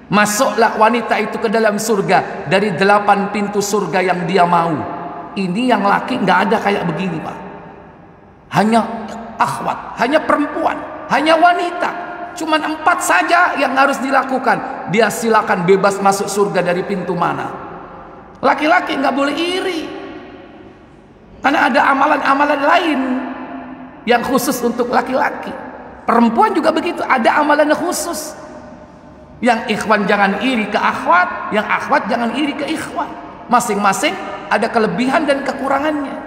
Speaker 1: Masuklah wanita itu ke dalam surga dari 8 pintu surga yang dia mau. Ini yang laki nggak ada kayak begini, Pak. Hanya akhwat, hanya perempuan, hanya wanita. Cuman 4 saja yang harus dilakukan. Dia silakan bebas masuk surga dari pintu mana. Laki-laki nggak boleh iri, karena ada amalan-amalan lain yang khusus untuk laki-laki. Perempuan juga begitu, ada amalan khusus. Yang ikhwan jangan iri ke akhwat, yang akhwat jangan iri ke ikhwan. Masing-masing ada kelebihan dan kekurangannya.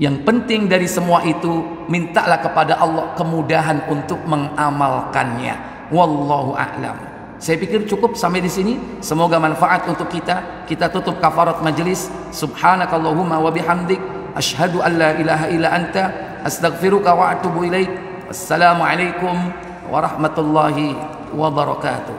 Speaker 1: Yang penting dari semua itu, mintalah kepada Allah kemudahan untuk mengamalkannya. Wallahu a'lam. Saya pikir cukup sampai di sini. Semoga manfaat untuk kita. Kita tutup kafarat majelis. Subhanakallahumma wa bihamdik, asyhadu an la ilaha illa anta, astaghfiruka wa atubu ilaik. Wassalamualaikum warahmatullahi wabarakatuh.